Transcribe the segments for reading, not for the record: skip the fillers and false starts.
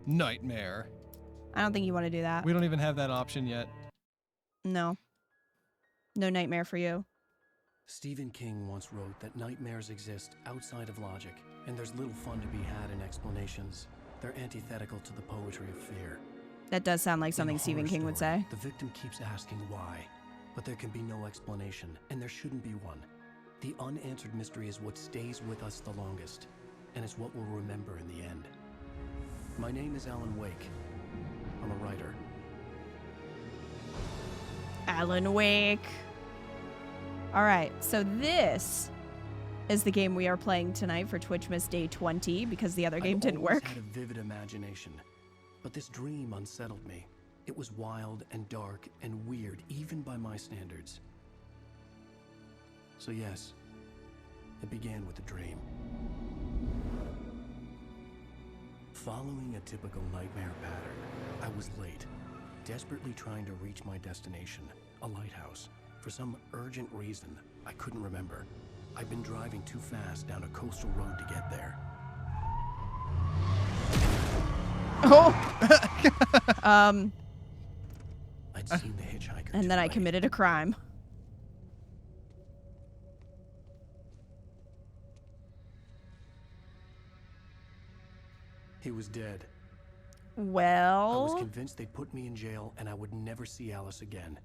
Nightmare. I don't think you want to do that. We don't even have that option yet. No. No nightmare for you. Stephen King once wrote that nightmares exist outside of logic, and there's little fun to be had in explanations. They're antithetical to the poetry of fear. That does sound like something In a Stephen horror King would story, say. The victim keeps asking why, but there can be no explanation, and there shouldn't be one. The unanswered mystery is what stays with us the longest, and it's what we'll remember in the end. My name is Alan Wake. I'm a writer. Alan Wake. All right, so this is the game we are playing tonight for Twitchmas Day 20 because the other game didn't work. I had a vivid imagination, but this dream unsettled me. It was wild and dark and weird, even by my standards. So yes, it began with a dream. Following a typical nightmare pattern, I was late, desperately trying to reach my destination, a lighthouse. For some urgent reason, I couldn't remember. I'd been driving too fast down a coastal road to get there. Oh! I'd seen the hitchhiker. And then I committed a crime. He was dead. Well... I was convinced they'd put me in jail and I would never see Alice again.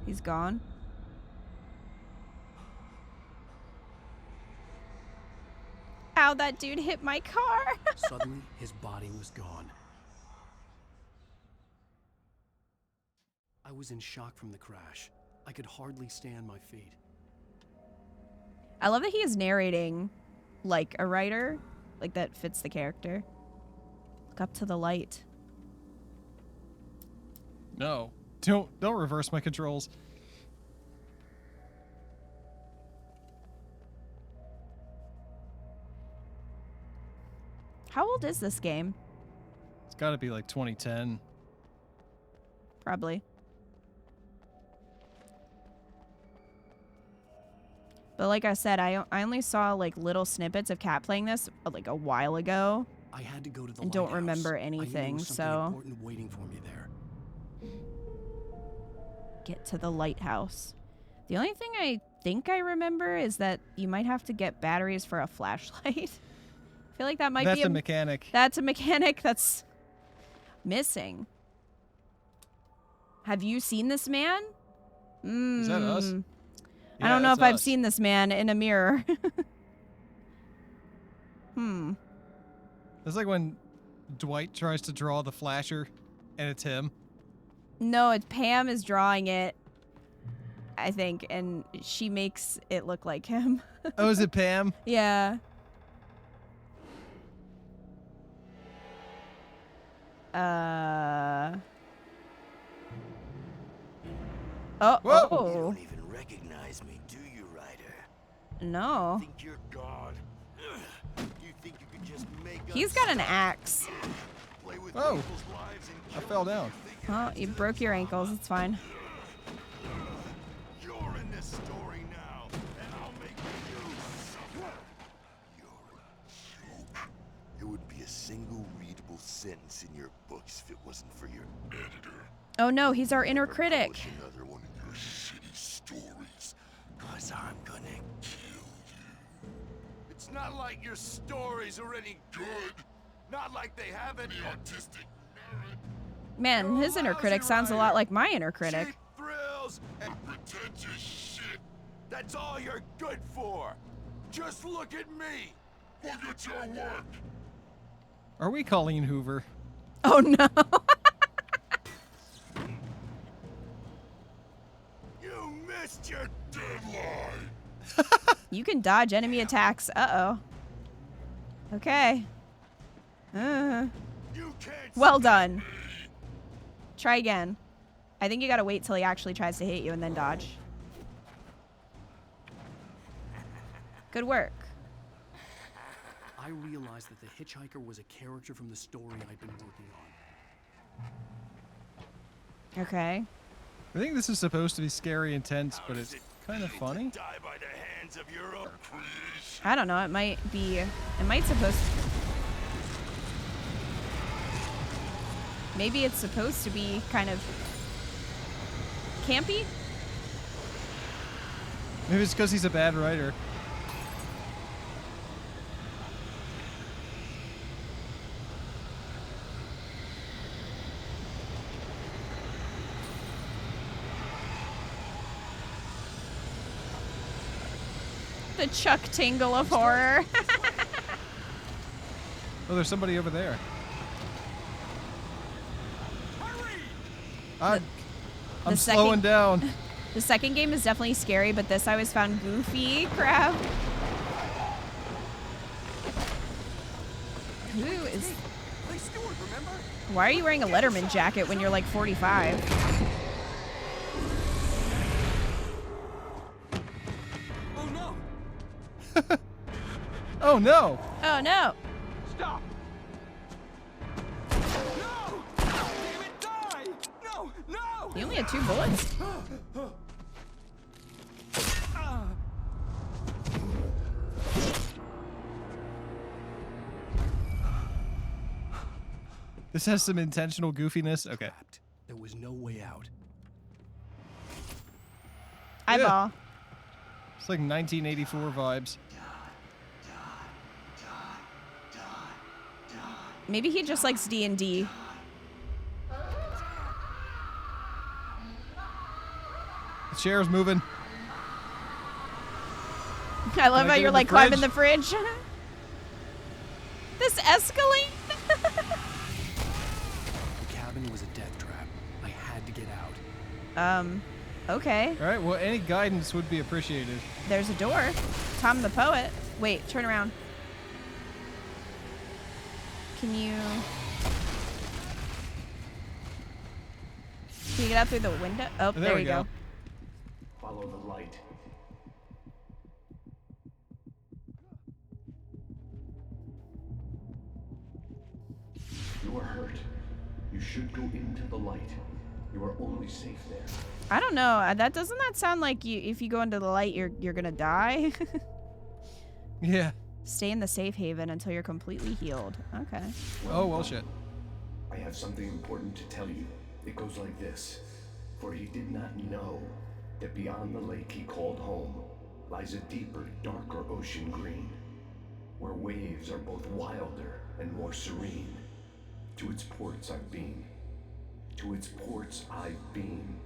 He's gone. Ow, that dude hit my car. Suddenly, his body was gone. I was in shock from the crash. I could hardly stay on my feet. I love that he is narrating like a writer. Like that fits the character. Look up to the light. No. Don't reverse my controls. How old is this game? It's got to be like 2010. Probably. But like I said, I only saw like little snippets of Kat playing this like a while ago. I had to go to the and don't lighthouse. remember I knew there anything, was something so important waiting for me there. get to the lighthouse. The only thing I think I remember is that you might have to get batteries for a flashlight. I feel like that might be a mechanic. That's a mechanic that's missing. Have you seen this man? Is that us? I don't know if I've seen this man in a mirror. It's like when Dwight tries to draw the flasher and it's him. No, it's Pam is drawing it, I think, and she makes it look like him. Oh, is it Pam? Yeah. Oh. Whoa. Oh. You don't even recognize me, do you, Ryder? No. Think you're God? You think you can just make He's got an axe. play with Oh. people's lives and I kill fell them? down. Oh, you broke your ankles. It's fine. You're in this story now, and I'll make you suffer. You're a joke. There would be a single readable sentence in your books if it wasn't for your editor. Oh no, he's our inner critic. Publish another one of your shitty stories, 'cause I'm gonna kill you. It's not like your stories are any good. Not like they have any artistic merit. Man, his inner critic sounds a lot like my inner critic. Cheap thrills and pretentious shit. That's all you're good for. Just look at me. Look at your work. Are we Colleen Hoover? Oh no. You missed your deadline. You can dodge enemy attacks. Uh-oh. Okay. You can't Well stop done. me. Try again. I think you gotta wait till he actually tries to hit you and then dodge. Good work. I realized that the hitchhiker was a character from the story I'd been working on. Okay. I think this is supposed to be scary and tense, but it's kind of funny. Die by the hands of your own creation. I don't know. It might be. It might supposed. Maybe it's supposed to be kind of campy. Maybe it's because he's a bad writer. The Chuck Tingle of horror. Oh, there's somebody over there. I'm slowing down. The second game is definitely scary, but this I always found goofy. Crap. Who is... Hey, Stuart, remember? Why are you wearing a Letterman jacket when you're like 45? Oh no! Oh no! Oh no! Stop! No! Damn it, die! No! No! You only had 2 bullets. This has some intentional goofiness. Okay. There was no way out. Eyeball. It's like 1984 vibes. Maybe he just likes D&D. The chair's moving. I love I how get you're in the like climbing fridge? the fridge. This escalate. The cabin was a death trap. I had to get out. Okay. All right. Well, any guidance would be appreciated. There's a door. Tom the poet. Wait, turn around. Can you get out through the window? Oh, There there we you go. go. Follow the light. You are hurt. You should go into the light. You are only safe there. I don't know. That doesn't that sound like you? If you go into the light, you're gonna die. Yeah. Stay in the safe haven until you're completely healed. Okay. Oh, well, shit. I have something important to tell you. It goes like this. For he did not know that beyond the lake he called home lies a deeper, darker ocean green, where waves are both wilder and more serene. To its ports I've been. To its ports I've been.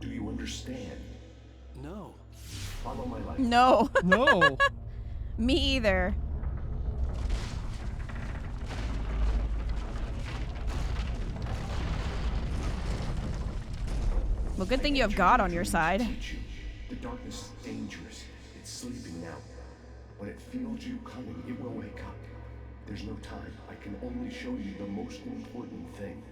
Do you understand? No. Follow my light. No. No. Me either. Well, good thing you have God on your side. Teach you. The darkness is dangerous. It's sleeping now. When it feels you coming, it will wake up. There's no time. I can only show you the most important thing.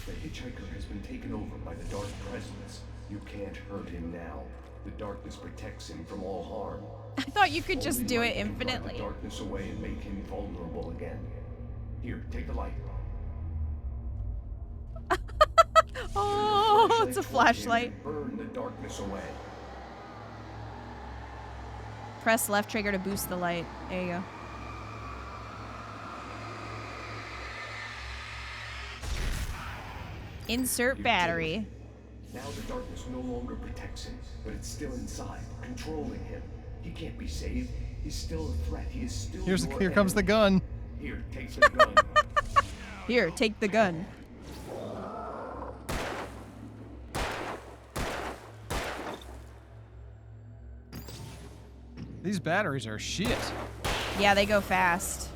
The hitchhiker has been taken over by the dark presence. You can't hurt him now. The darkness protects him from all harm. I thought you could just Only do light it can drive infinitely. the darkness away and make him vulnerable again. Here, take the light. Oh, it's a flashlight. Burn the darkness away. Press left trigger to boost the light. There you go. Insert battery. Now the darkness no longer protects him, but it's still inside, controlling him. He can't be saved. He's still a threat. He is still Here comes the gun. Here, take the gun. Here, take the gun. These batteries are shit. Yeah, they go fast.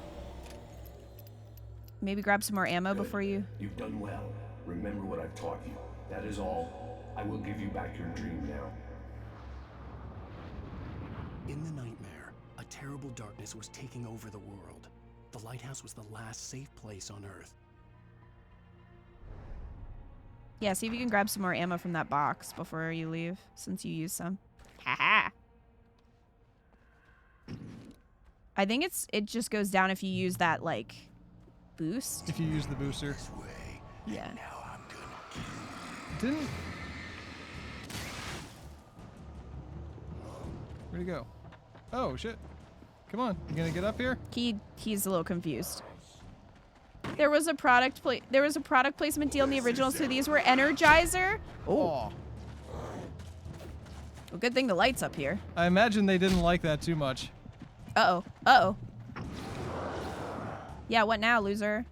Maybe grab some more ammo before you... You've done well. Remember what I've taught you. That is all. I will give you back your dream now. In the nightmare, a terrible darkness was taking over the world. The lighthouse was the last safe place on Earth. Yeah, see if you can grab some more ammo from that box before you leave, since you used some. Haha. I think it just goes down if you use that, like, boost. If you use the booster. Way. Yeah. Now I'm Didn't... Where'd he go? Oh, shit. Come on. You gonna get up here? He's a little confused. There was a product placement deal in the original, so these were Energizer. Oh. Well, good thing the light's up here. I imagine they didn't like that too much. Uh-oh. Uh-oh. Yeah, what now, loser?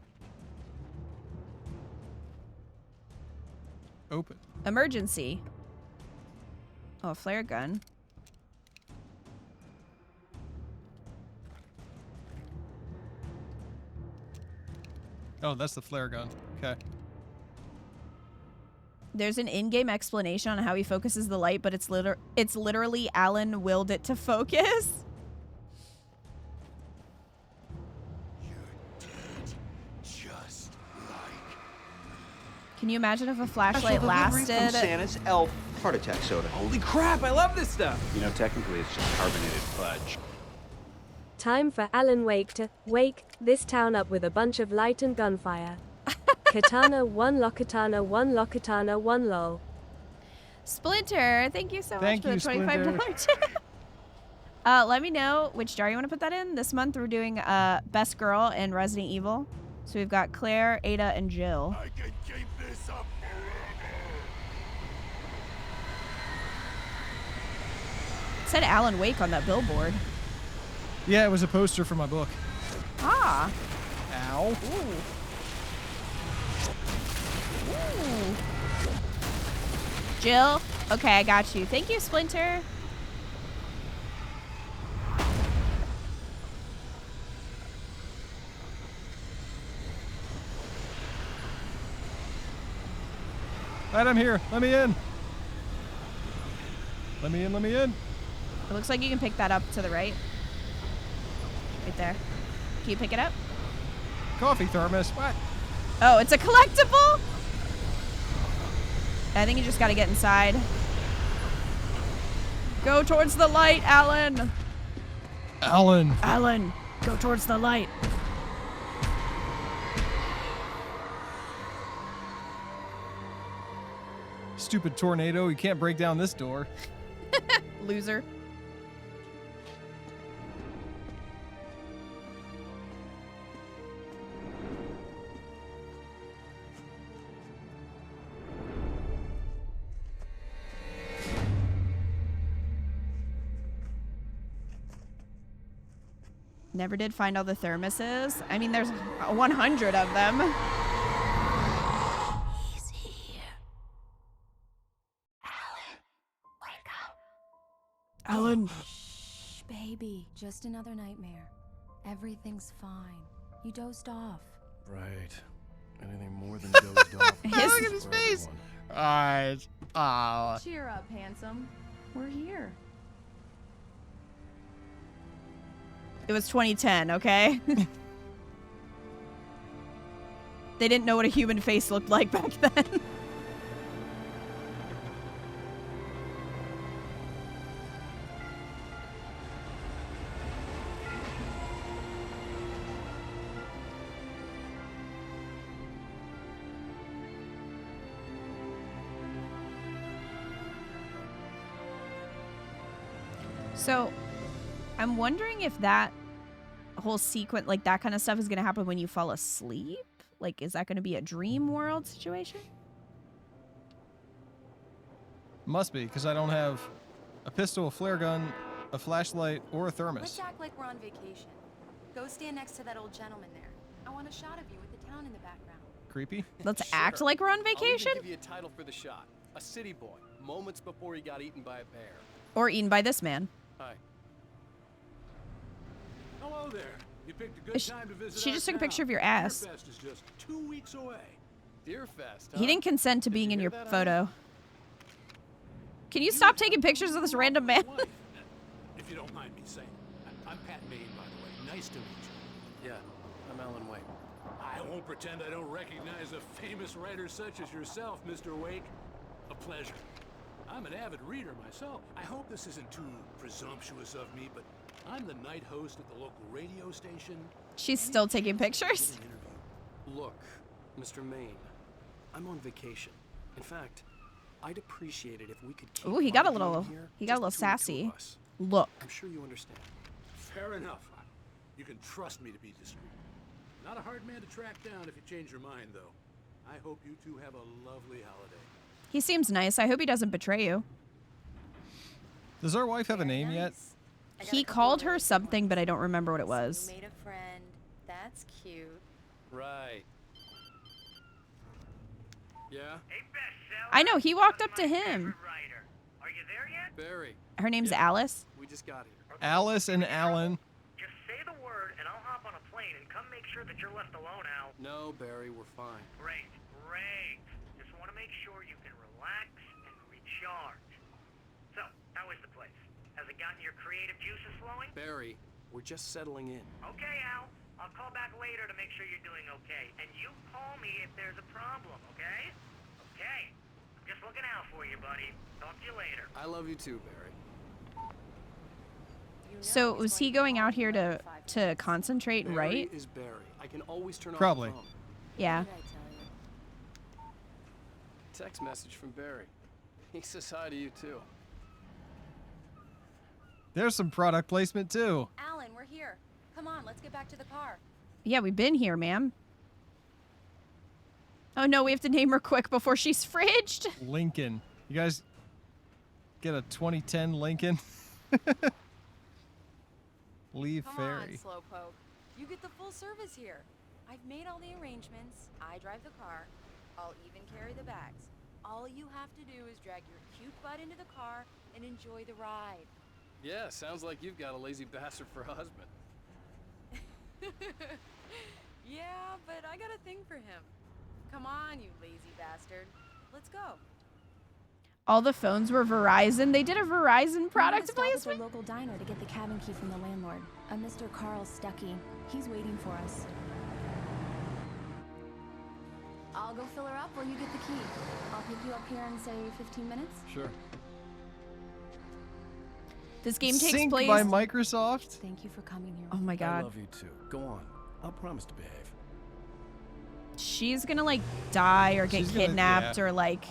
Open. Emergency. Oh, a flare gun. Oh, that's the flare gun. Okay. There's an in-game explanation on how he focuses the light, but it's literally Alan willed it to focus. Just like. Can you imagine if a flashlight Special delivery from lasted? Santa's elf heart attack soda. Holy crap, I love this stuff! You know, technically it's just carbonated fudge. Time for Alan Wake to wake this town up with a bunch of light and gunfire. Katana, one Lokatana, one Lokatana, one lol. Splinter, thank you so Thank much for you, the $25 tip. Let me know which jar you want to put that in. This month we're doing Best Girl and Resident Evil. So we've got Claire, Ada, and Jill. I can keep this up forever. It said Alan Wake on that billboard. Yeah, it was a poster for my book. Ah. Ow. Ooh. Ooh. Jill? Okay, I got you. Thank you, Splinter. Right, I'm here. Let me in. Let me in, let me in. It looks like you can pick that up to the right. Right there. Can you pick it up? Coffee thermos. What? Oh, it's a collectible? I think you just gotta get inside. Go towards the light, Alan. Alan. Alan, go towards the light. Stupid tornado. You can't break down this door. Loser. Never did find all the thermoses. I mean, there's 100 of them. He's here. Alan, wake up. Alan. Shh, baby. Just another nightmare. Everything's fine. You dozed off. Right. Anything more than dozed off. Look at his face. Alright. Cheer up, handsome. We're here. It was 2010, okay? They didn't know what a human face looked like back then. So, I'm wondering if that whole sequence, like that kind of stuff, is going to happen when you fall asleep? Like, is that going to be a dream world situation? Must be, because I don't have a pistol, a flare gun, a flashlight, or a thermos. Let's act like we're on vacation. Go stand next to that old gentleman there. I want a shot of you with the town in the background. Creepy. Let's act like we're on I'll vacation? even give you a title for the shot. A city boy, moments before he got eaten by a bear. Or eaten by this man. Hi. Hello there. You picked a good time to visit. She just took a picture of your ass. Deerfest is just 2 weeks away. Deerfest, huh? He didn't consent to Did being you in hear your that, photo. Can you stop taking pictures of this random man? If you don't mind me saying. I'm Pat Maine, by the way. Nice to meet you. Yeah, I'm Alan Wake. I won't pretend I don't recognize a famous writer such as yourself, Mr. Wake. A pleasure. I'm an avid reader myself. I hope this isn't too presumptuous of me, but I'm the night host at the local radio station. She's still taking pictures. Get an interview. Look, Mr. Maine, I'm on vacation. In fact, I'd appreciate it if we could keep Ooh, he got a arguing little. here, He got a just little between the two sassy. of us. Look. I'm sure you understand. Fair enough. You can trust me to be discreet. Not a hard man to track down if you change your mind, though. I hope you two have a lovely holiday. He seems nice. I hope he doesn't betray you. Does our wife have a name yet? He called her something, but I don't remember what it was. You made a friend. That's cute. Right. Yeah? I know, he walked up to him. Are you there yet? Barry. Her name's Alice. We just got here. Alice and Alan. Just say the word and I'll hop on a plane and come make sure that you're left alone, Al. No, Barry, we're fine. Great, great. Just want to make sure you can relax and recharge. So, how is the place? Has it gotten your creative juices flowing? Barry, we're just settling in. Okay, Al. I'll call back later to make sure you're doing okay. And you call me if there's a problem, okay? Okay. I'm just looking out for you, buddy. Talk to you later. I love you too, Barry. So was he going out here to concentrate and Barry write? is Barry. I can always turn Probably. off the phone. Yeah. Text message from Barry. He says hi to you too. There's some product placement too. Alan, we're here. Come on, let's get back to the car. Yeah, we've been here, ma'am. Oh no, we have to name her quick before she's fridged. Lincoln. You guys get a 2010 Lincoln? Leave Come Ferry. on, Slowpoke. You get the full service here. I've made all the arrangements. I drive the car. I'll even carry the bags. All you have to do is drag your cute butt into the car and enjoy the ride. Yeah, sounds like you've got a lazy bastard for a husband. Yeah, but I got a thing for him. Come on, you lazy bastard. Let's go. All the phones were Verizon. They did a Verizon product At placement. the local diner to get the cabin key from the landlord. A Mr. Carl Stuckey. He's waiting for us. I'll go fill her up while you get the key. I'll pick you up here in, say, 15 minutes. Sure. This game takes Synced place. by Microsoft. Thank you for coming here. Oh my I god. love you too. Go on. I'll promise to behave. She's gonna like die or get She's gonna- kidnapped yeah. or like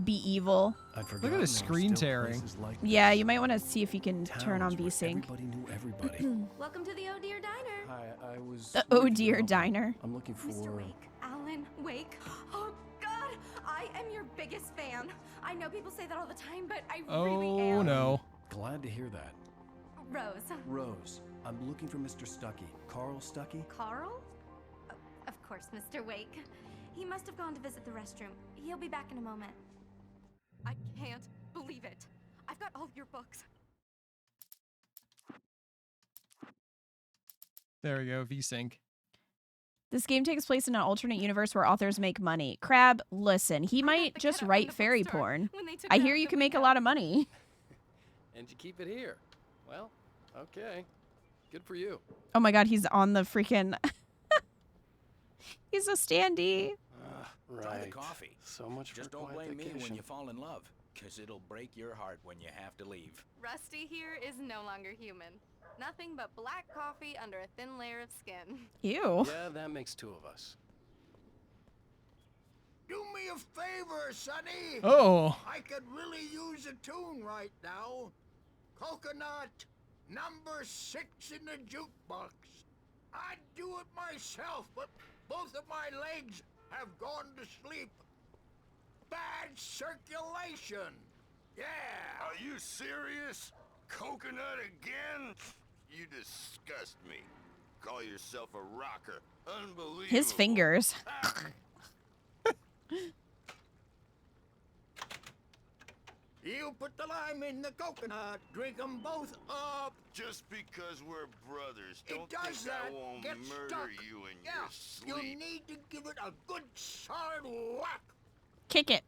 be evil. I'd forgotten his there were screen still tearing. places like Yeah, this. you might want to see if you can turn on Towns where VSync. Everybody knew everybody. Welcome to the Oh Dear Diner. Hi, I was. The Oh looking Dear for- Diner. I'm looking for. Mr. Wake. Alan Wake. Oh, God. I am your biggest fan. I know people say that all the time, but I really am. Oh no. Glad to hear that. Rose. Rose, I'm looking for Mr. Stuckey. Carl Stuckey? Carl? Of course, Mr. Wake. He must have gone to visit the restroom. He'll be back in a moment. I can't believe it. I've got all your books. There we go. VSync. This game takes place in an alternate universe where authors make money. Crab, listen, he might just write fairy porn. I hear you can make a lot of money. And you keep it here. Well, okay. Good for you. Oh my god, he's on the freaking... He's a standee. Right. Try the coffee. So much Just for a don't quiet blame me when vacation. you fall in love, because it'll break your heart when you have to leave. Rusty here is no longer human. Nothing but black coffee under a thin layer of skin. Ew. Yeah, that makes two of us. Do me a favor, Sonny. Oh. I could really use a tune right now. Coconut, number 6 in the jukebox. I'd do it myself, but both of my legs have gone to sleep. Bad circulation. Yeah. Are you serious? Coconut again? You disgust me. Call yourself a rocker. Unbelievable. His fingers. You put the lime in the coconut. Drink them both up. Just because we're brothers, don't It does think I that. won't Get murder stuck. you in Yeah, your you sleep. need to give it a good solid whack. Kick it.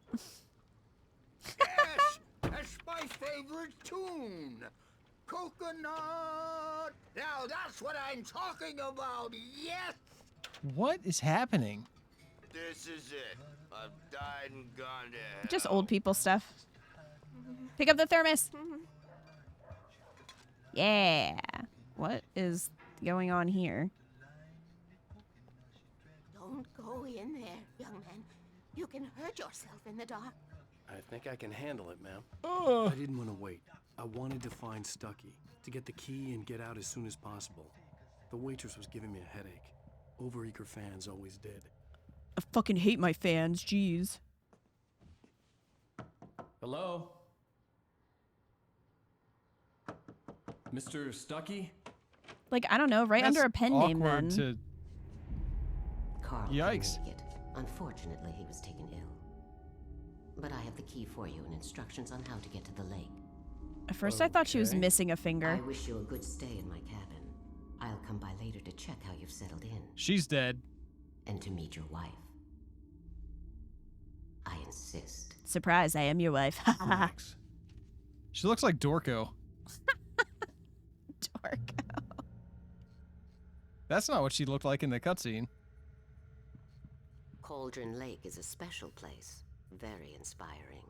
Yes, that's my favorite tune. Coconut. Now that's what I'm talking about. Yes. What is happening? This is it. I've died and gone to hell. Just old people stuff. Pick up the thermos. Yeah. What is going on here? Don't go in there, young man. You can hurt yourself in the dark. I think I can handle it, ma'am. Oh. I didn't want to wait. I wanted to find Stucky, to get the key and get out as soon as possible. The waitress was giving me a headache. Overeager fans always did. I fucking hate my fans, jeez. Hello? Mr. Stucky? Like, I don't know, right That's under a pen name then. awkward Carl Yikes. couldn't make it. Unfortunately, he was taken ill. But I have the key for you and instructions on how to get to the lake. At first I thought she was missing a finger. I wish you a good stay in my cabin. I'll come by later to check how you've settled in. She's dead. And to meet your wife. I insist. Surprise, I am your wife. Thanks. She looks like Dorko. Dorko. That's not what she looked like in the cutscene. Cauldron Lake is a special place. Very inspiring.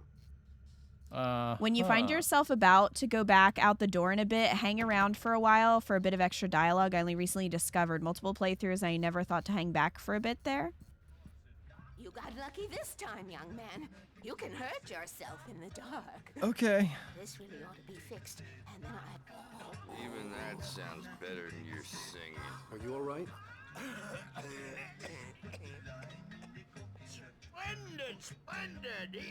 When you find yourself about to go back out the door in a bit, hang around for a while for a bit of extra dialogue. I only recently discovered multiple playthroughs. I never thought to hang back for a bit there. You got lucky this time, young man. You can hurt yourself in the dark. Okay. This really ought to be fixed, and then Even that sounds better than your singing. Are you all right? Splendid, splendid!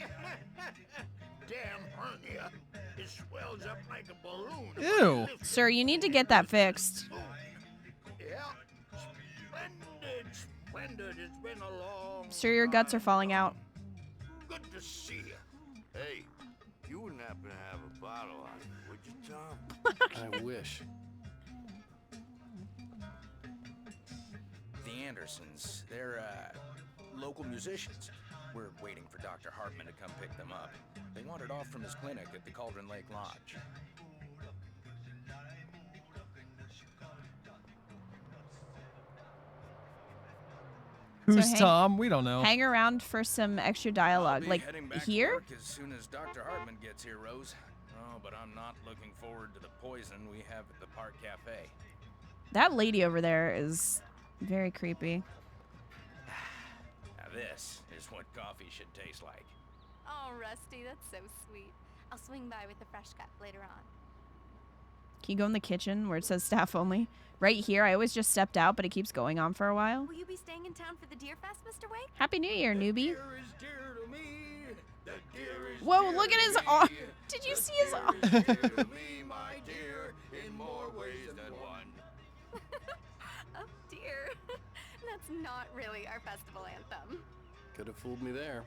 Damn hernia. It swells up like a balloon. Ew. Sir, you need to get that fixed. Yeah. Splendid, splendid. It's been a long Sir, your guts are falling out. Good to see you. Hey, you wouldn't happen to have a bottle on you, would you, Tom? I wish. The Andersons, they're, local musicians. We're waiting for Dr. Hartman to come pick them up. They wandered off from his clinic at the Cauldron Lake Lodge. Who's hang- Tom? We don't know. Hang around for some extra dialogue. I'll be Like, heading back here? to work as soon as Dr. Hartman gets here, Rose. Oh, but I'm not looking forward to the poison we have at the Park Cafe. That lady over there is very creepy. Now this is what coffee should taste like. Oh, Rusty, that's so sweet. I'll swing by with the fresh cut later on. Can you go in the kitchen where it says staff only? Right here, I always just stepped out, but it keeps going on for a while. Will you be staying in town for the Deer Fest, Mr. Wake? Happy New Year, newbie. Whoa, Whoa, look at his arm. Did you see his arm? me, my dear, in more ways than one. Oh, dear. That's not really our festival anthem. Could have fooled me there.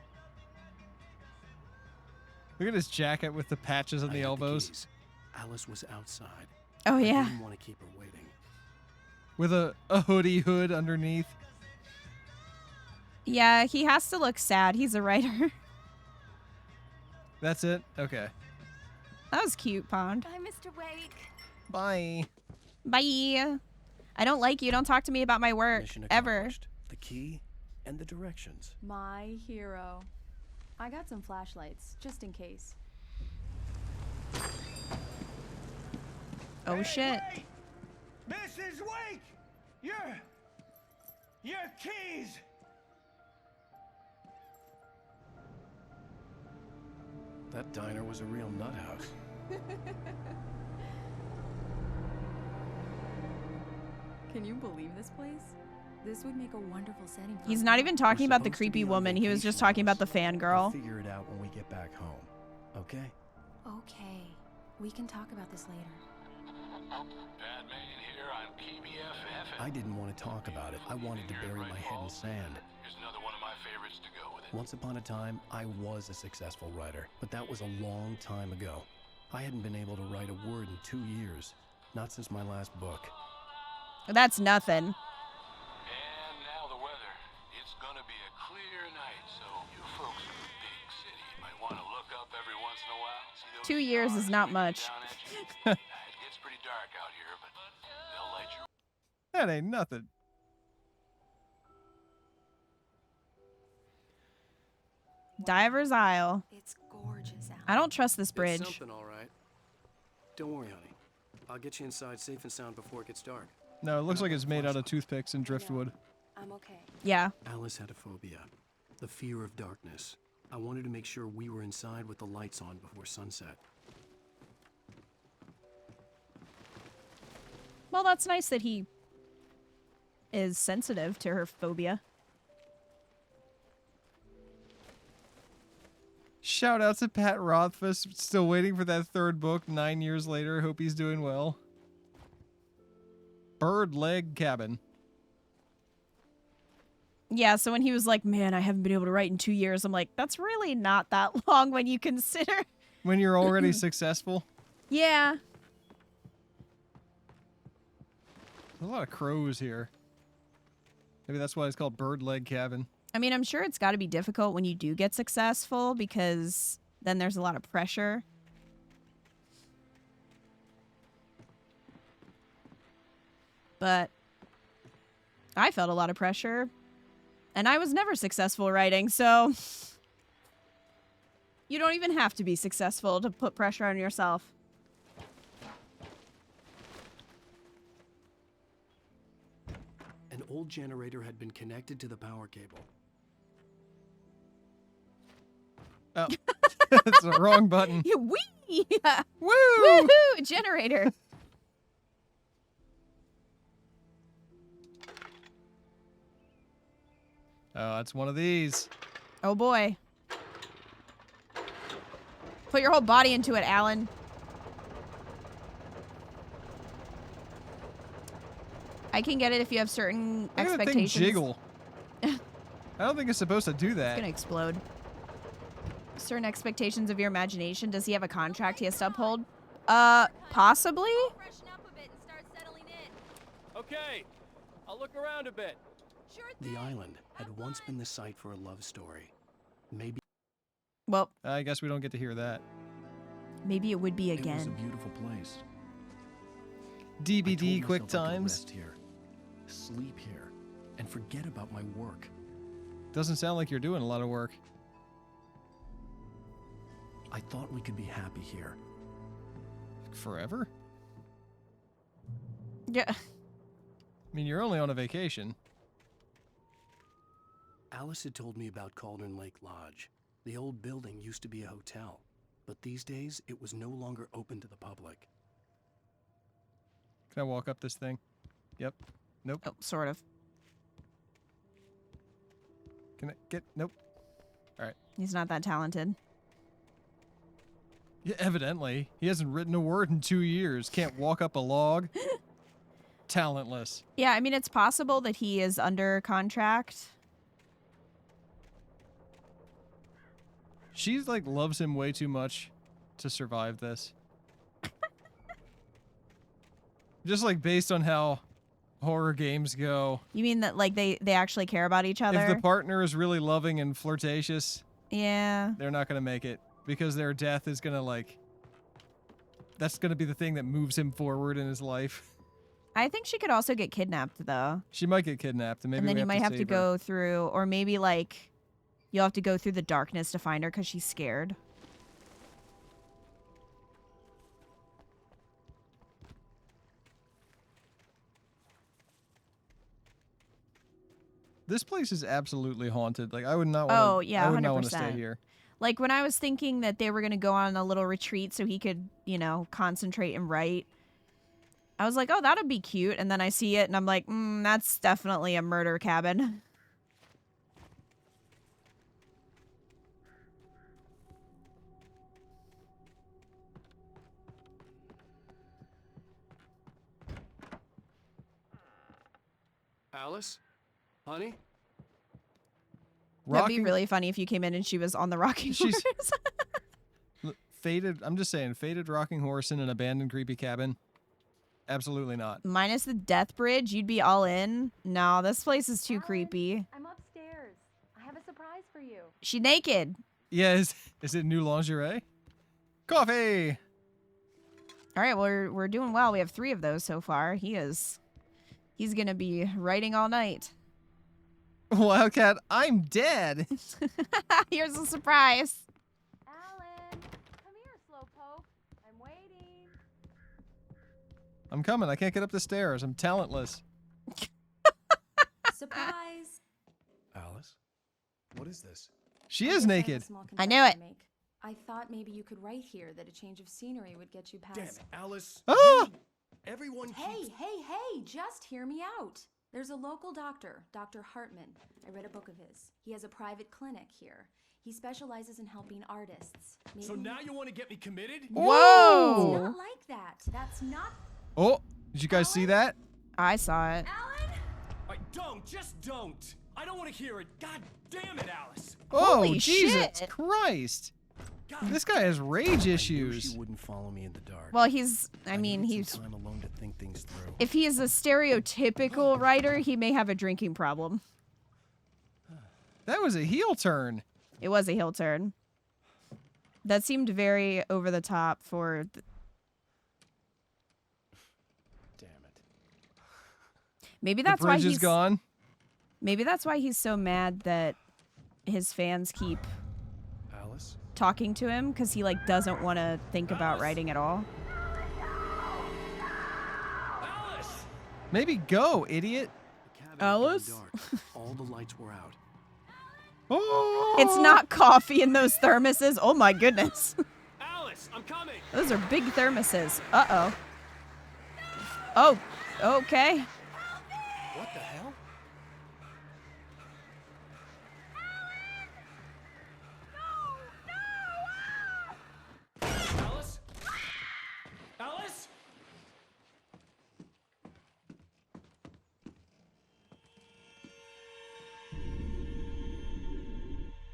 Look at his jacket with the patches on the elbows. Alice was outside. Oh, I yeah. didn't want to keep her waiting. With a hoodie hood underneath. Yeah, he has to look sad. He's a writer. That's it? Okay. That was cute, Pond. Bye, Mr. Wake. Bye. Bye. I don't like you. Don't talk to me about my work. Mission Ever. accomplished. The key and the directions. My hero. I got some flashlights, just in case. Oh, shit. Wait! Mrs. Wake! Your keys! That diner was a real nut house. Can you believe this place? This would make a wonderful setting for He's a not film. even talking We're about the supposed to creepy be on woman. He was just vacation, talking about the Alice. I'll fangirl. figure it out when we get back home. Okay? Okay, we can talk about this later. Batman here on PBF. I didn't want to talk about it. I wanted to bury my head in sand. Here's another one of my favorites to go with it. Once upon a time, I was a successful writer, but that was a long time ago. I hadn't been able to write a word in 2 years. Not since my last book. That's nothing. And now the weather. It's gonna be a clear night, so you folks in the big city might want to look up every once in a while. See those 2 years is not much. down at you? It gets pretty dark out here, but they'll light your That ain't nothing. Diver's Isle. It's gorgeous out. I don't trust this It's bridge. something, all right. Don't worry, honey. I'll get you inside safe and sound before it gets dark. No, it looks like it's made out of toothpicks and driftwood. I'm okay. Yeah. Alice had a phobia. The fear of darkness. I wanted to make sure we were inside with the lights on before sunset. Well, that's nice that he is sensitive to her phobia. Shout out to Pat Rothfuss, still waiting for that third book 9 years later. Hope he's doing well. Bird Leg Cabin. Yeah, so when he was like, man, I haven't been able to write in 2 years, I'm like, that's really not that long when you consider. When you're already successful. Yeah. There's a lot of crows here. Maybe that's why it's called Bird Leg Cabin. I mean, I'm sure it's got to be difficult when you do get successful because then there's a lot of pressure. But I felt a lot of pressure, and I was never successful writing, so you don't even have to be successful to put pressure on yourself. An old generator had been connected to the power cable. Oh, it's the wrong button. Wee! Woo! Woohoo! Generator. Oh, it's one of these. Oh boy. Put your whole body into it, Alan. I can get it if you have certain Look at that thing expectations. jiggle. I don't think it's supposed to do that. It's gonna explode. Certain expectations of your imagination. Does he have a contract he has to uphold? Possibly? Okay, I'll look around a bit. The island had once been the site for a love story. Maybe. Well, I guess we don't get to hear that. maybe it would be It was a again. beautiful place. DBD I told quick myself I could times. rest here, sleep here, and forget about my work. Doesn't sound like you're doing a lot of work. I thought we could be happy here. Forever? Yeah. I mean, you're only on a vacation. Alice had told me about Cauldron Lake Lodge. The old building used to be a hotel, but these days it was no longer open to the public. Can I walk up this thing? Yep. Nope. Oh, sort of. Can I get... Nope. Alright. He's not that talented. Yeah, evidently. He hasn't written a word in 2 years. Can't walk up a log. Talentless. Yeah, I mean, it's possible that he is under contract. She's like loves him way too much to survive this. Just like based on how horror games go. You mean that like they actually care about each other? If the partner is really loving and flirtatious, yeah. they're not going to make it because their death is going to like that's going to be the thing that moves him forward in his life. I think she could also get kidnapped though. She might get kidnapped and maybe and then we you might have to save her. go through, or maybe like you'll have to go through the darkness to find her because she's scared. This place is absolutely haunted. Like I would not want Oh, yeah, I would not want to 100%. stay here. Like when I was thinking that they were going to go on a little retreat so he could, you know, concentrate and write, I was like, oh, that'll be cute. And then I see it and I'm like, that's definitely a murder cabin. Alice? Honey? That'd be really funny if you came in and she was on the rocking horse. Faded, I'm just saying, faded rocking horse in an abandoned creepy cabin. Absolutely not. Minus the death bridge, you'd be all in. No, this place is too creepy. I'm upstairs. I have a surprise for you. She naked. Yeah, is it new lingerie? Coffee! All right, well, we're doing well. We have 3 of those so far. He's going to be writing all night. Wildcat, I'm dead. Here's a surprise. Alan, come here, Slowpoke. I'm waiting. I'm coming. I can't get up the stairs. I'm talentless. Surprise. Alice? What is this? She is naked. I knew it. I thought maybe you could write here that a change of scenery would get you past. Damn it, Alice. Ah! Everyone Hey, keeps... hey, just hear me out. There's a local doctor, Dr. Hartman. I read a book of his. He has a private clinic here. He specializes in helping artists. So now you want to get me committed? Whoa! It's not like that. That's not... Oh, did you guys see that? I saw it. Just don't. I don't want to hear it. God damn it, Alice. Oh, Holy Jesus shit. Christ. This guy has rage I knew issues. she wouldn't follow me in the dark. Well, I mean, needed he's... some time alone to think things through. If he is a stereotypical writer, he may have a drinking problem. That was a heel turn. It was a heel turn. That seemed very over the top for... Damn it. Maybe that's the why bridge he's is gone. Maybe that's why he's so mad that his fans keep Alice? talking to him, because he like doesn't want to think about writing at all. Alice! Maybe go, idiot. Alice? All the lights were out. Oh! It's not coffee in those thermoses. Oh my goodness. Alice, I'm coming. Those are big thermoses. Uh-oh. Oh, okay. What the hell? Alice? Alice?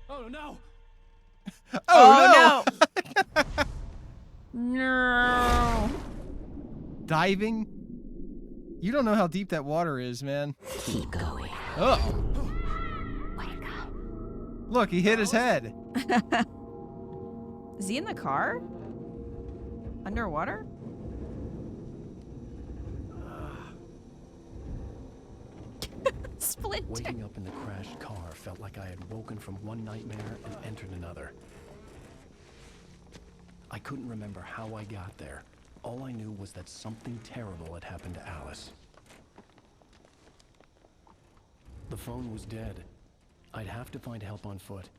Oh no! Oh, no! No. Diving? You don't know how deep that water is, man. Keep going. Oh. Look, he hit his head. Is he in the car? Underwater? Splinter. Waking up in the crashed car felt like I had woken from one nightmare and entered another. I couldn't remember how I got there. All I knew was that something terrible had happened to Alice. The phone was dead. I'd have to find help on foot.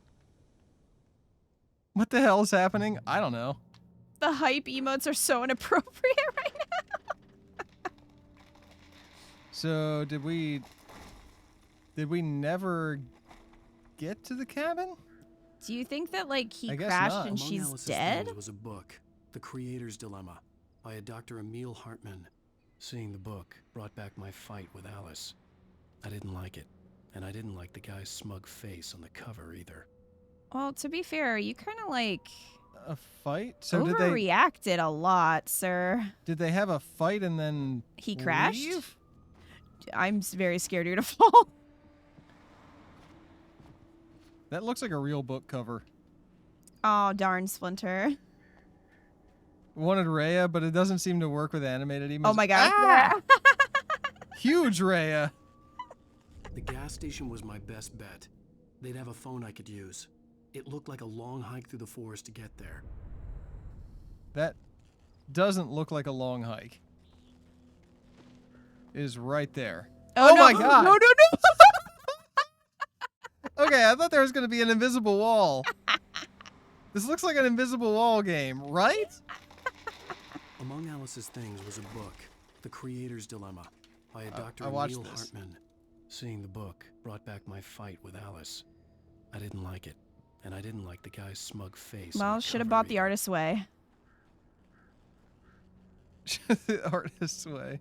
What the hell is happening? I don't know. The hype emotes are so inappropriate right now. So, did we never get to the cabin? Do you think that like he I guess crashed not. and Among she's Alice's dead? things was a book, The Creator's Dilemma, by a Dr. Emil Hartman. Seeing the book brought back my fight with Alice. I didn't like it, and I didn't like the guy's smug face on the cover either. Well, to be fair, you kind of like A fight? So overreacted a lot, sir. did they have a fight and then He crashed? leave? I'm very scared you're gonna fall. That looks like a real book cover. Oh, darn, Splinter. Wanted Rhea, but it doesn't seem to work with animated emotes. Oh my god. Ah! Huge Rhea. The gas station was my best bet. They'd have a phone I could use. It looked like a long hike through the forest to get there. That doesn't look like a long hike. It is right there. Oh, Oh no. my god. No, no, no. Okay, I thought there was going to be an invisible wall. This looks like an invisible wall game, right? Among Alice's things was a book, The Creator's Dilemma, by a Dr. I watched Emil this. Hartman. Seeing the book brought back my fight with Alice. I didn't like it, and I didn't like the guy's smug face. on Well, the should have cover bought the either. artist's way. The artist's way.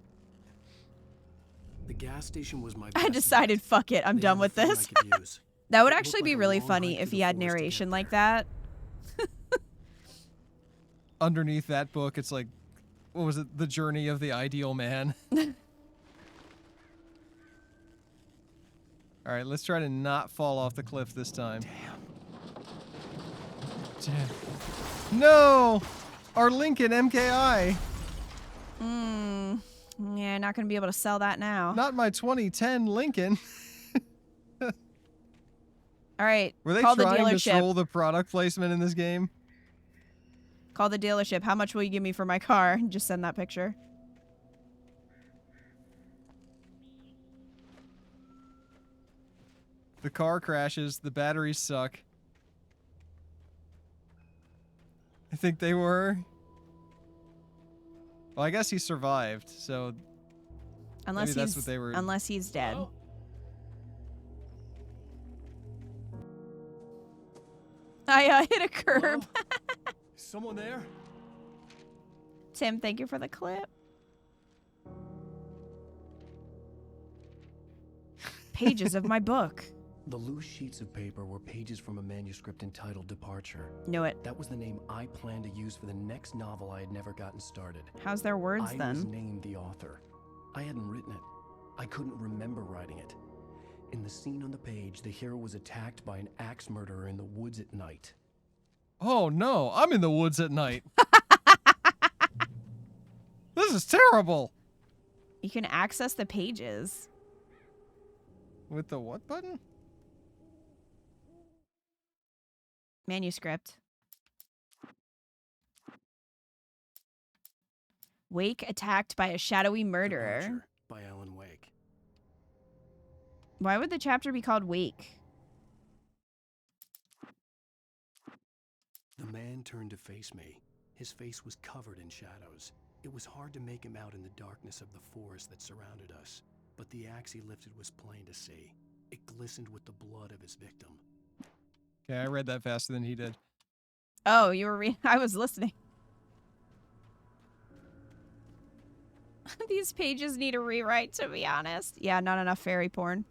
The gas station was my I best decided, fuck it, I'm They done had a with phone I this. could use. That would It actually looked be like a really long funny hike if through he the had forest to get narration like there. that. Underneath that book, it's like, what was it? The Journey of the Ideal Man. All right, let's try to not fall off the cliff this time. Damn. No! Our Lincoln MKI. Yeah, not gonna be able to sell that now. Not my 2010 Lincoln. All right, Were they call the trying to dealership. troll the product placement in this game? Call the dealership. How much will you give me for my car? Just send that picture. The car crashes. The batteries suck. I think they were. Well, I guess he survived, so Unless maybe that's what they were. Unless he's dead. Hello? I hit a curb. Is someone there? Tim, thank you for the clip. Pages of my book. The loose sheets of paper were pages from a manuscript entitled Departure. Knew it. That was the name I planned to use for the next novel I had never gotten started. How's their words I then? was named the author. I hadn't written it. I couldn't remember writing it. In the scene on the page, the hero was attacked by an axe murderer in the woods at night. Oh no, I'm in the woods at night. This is terrible. You can access the pages. With the what button? Manuscript. Wake attacked by a shadowy murderer. Departure by Alan Wake. Why would the chapter be called Wake? The man turned to face me. His face was covered in shadows. It was hard to make him out in the darkness of the forest that surrounded us, but the axe he lifted was plain to see. It glistened with the blood of his victim. Okay, I read that faster than he did. Oh, you were I was listening. These pages need a rewrite, to be honest. Yeah, not enough fairy porn.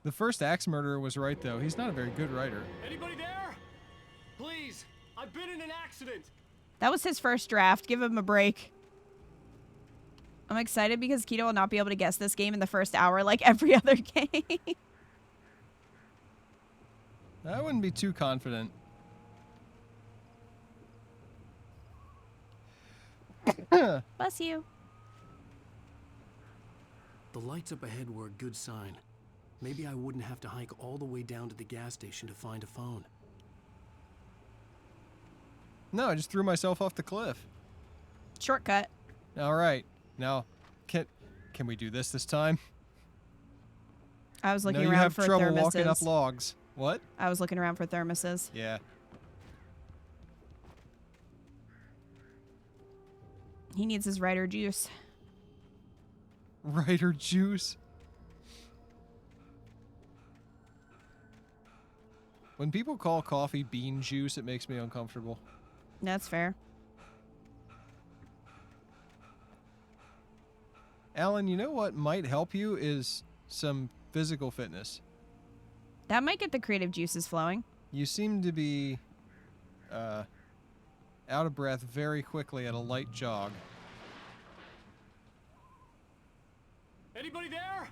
The first axe murderer was right, though. He's not a very good writer. Anybody there? Please, I've been in an accident. That was his first draft. Give him a break. I'm excited because Keto will not be able to guess this game in the first hour like every other game. I wouldn't be too confident. Bless you. The lights up ahead were a good sign. Maybe I wouldn't have to hike all the way down to the gas station to find a phone. No, I just threw myself off the cliff. Shortcut. All right. Now, can we do this time? I was looking no, around for you have trouble thermoses. walking up logs. What? I was looking around for thermoses. Yeah. He needs his writer juice. Writer juice. When people call coffee bean juice, it makes me uncomfortable. That's fair. Alan, you know what might help you is some physical fitness. That might get the creative juices flowing. You seem to be out of breath very quickly at a light jog. Anybody there?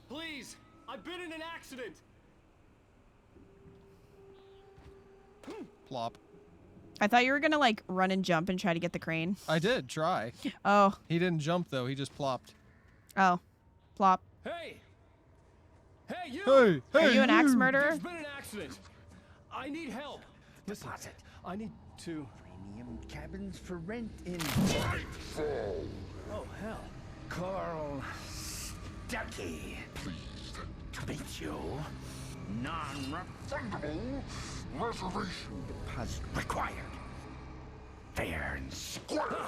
Please, I've been in an accident. Plop. I thought you were gonna like run and jump and try to get the crane. I did try. Oh. He didn't jump though. He just plopped. Oh. Plop. Hey! Hey, you! Hey! Are you an axe murderer? There's been an accident. I need help. Listen, I need to... Premium cabins for rent in... Oh, hell. Carl Stuckey. Pleased to meet you. Non-refundable reservation deposit required. Fair and square.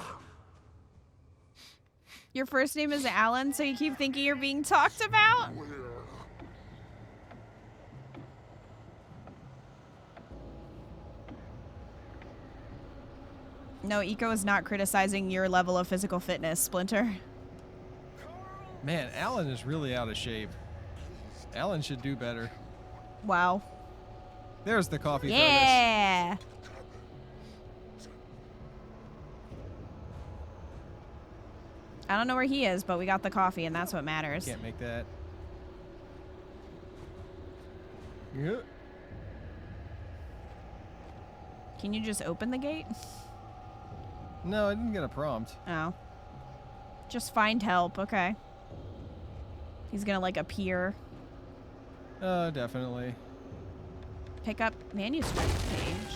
Your first name is Alan, so you keep thinking you're being talked about? No, Eco is not criticizing your level of physical fitness, Splinter. Man, Alan is really out of shape. Alan should do better. Wow. There's the coffee thermos. Yeah. I don't know where he is, but we got the coffee, and that's what matters. Can't make that. Yeah. Can you just open the gate? No, I didn't get a prompt. Oh. Just find help. Okay. He's gonna, like, appear. Definitely. Pick up manuscript page.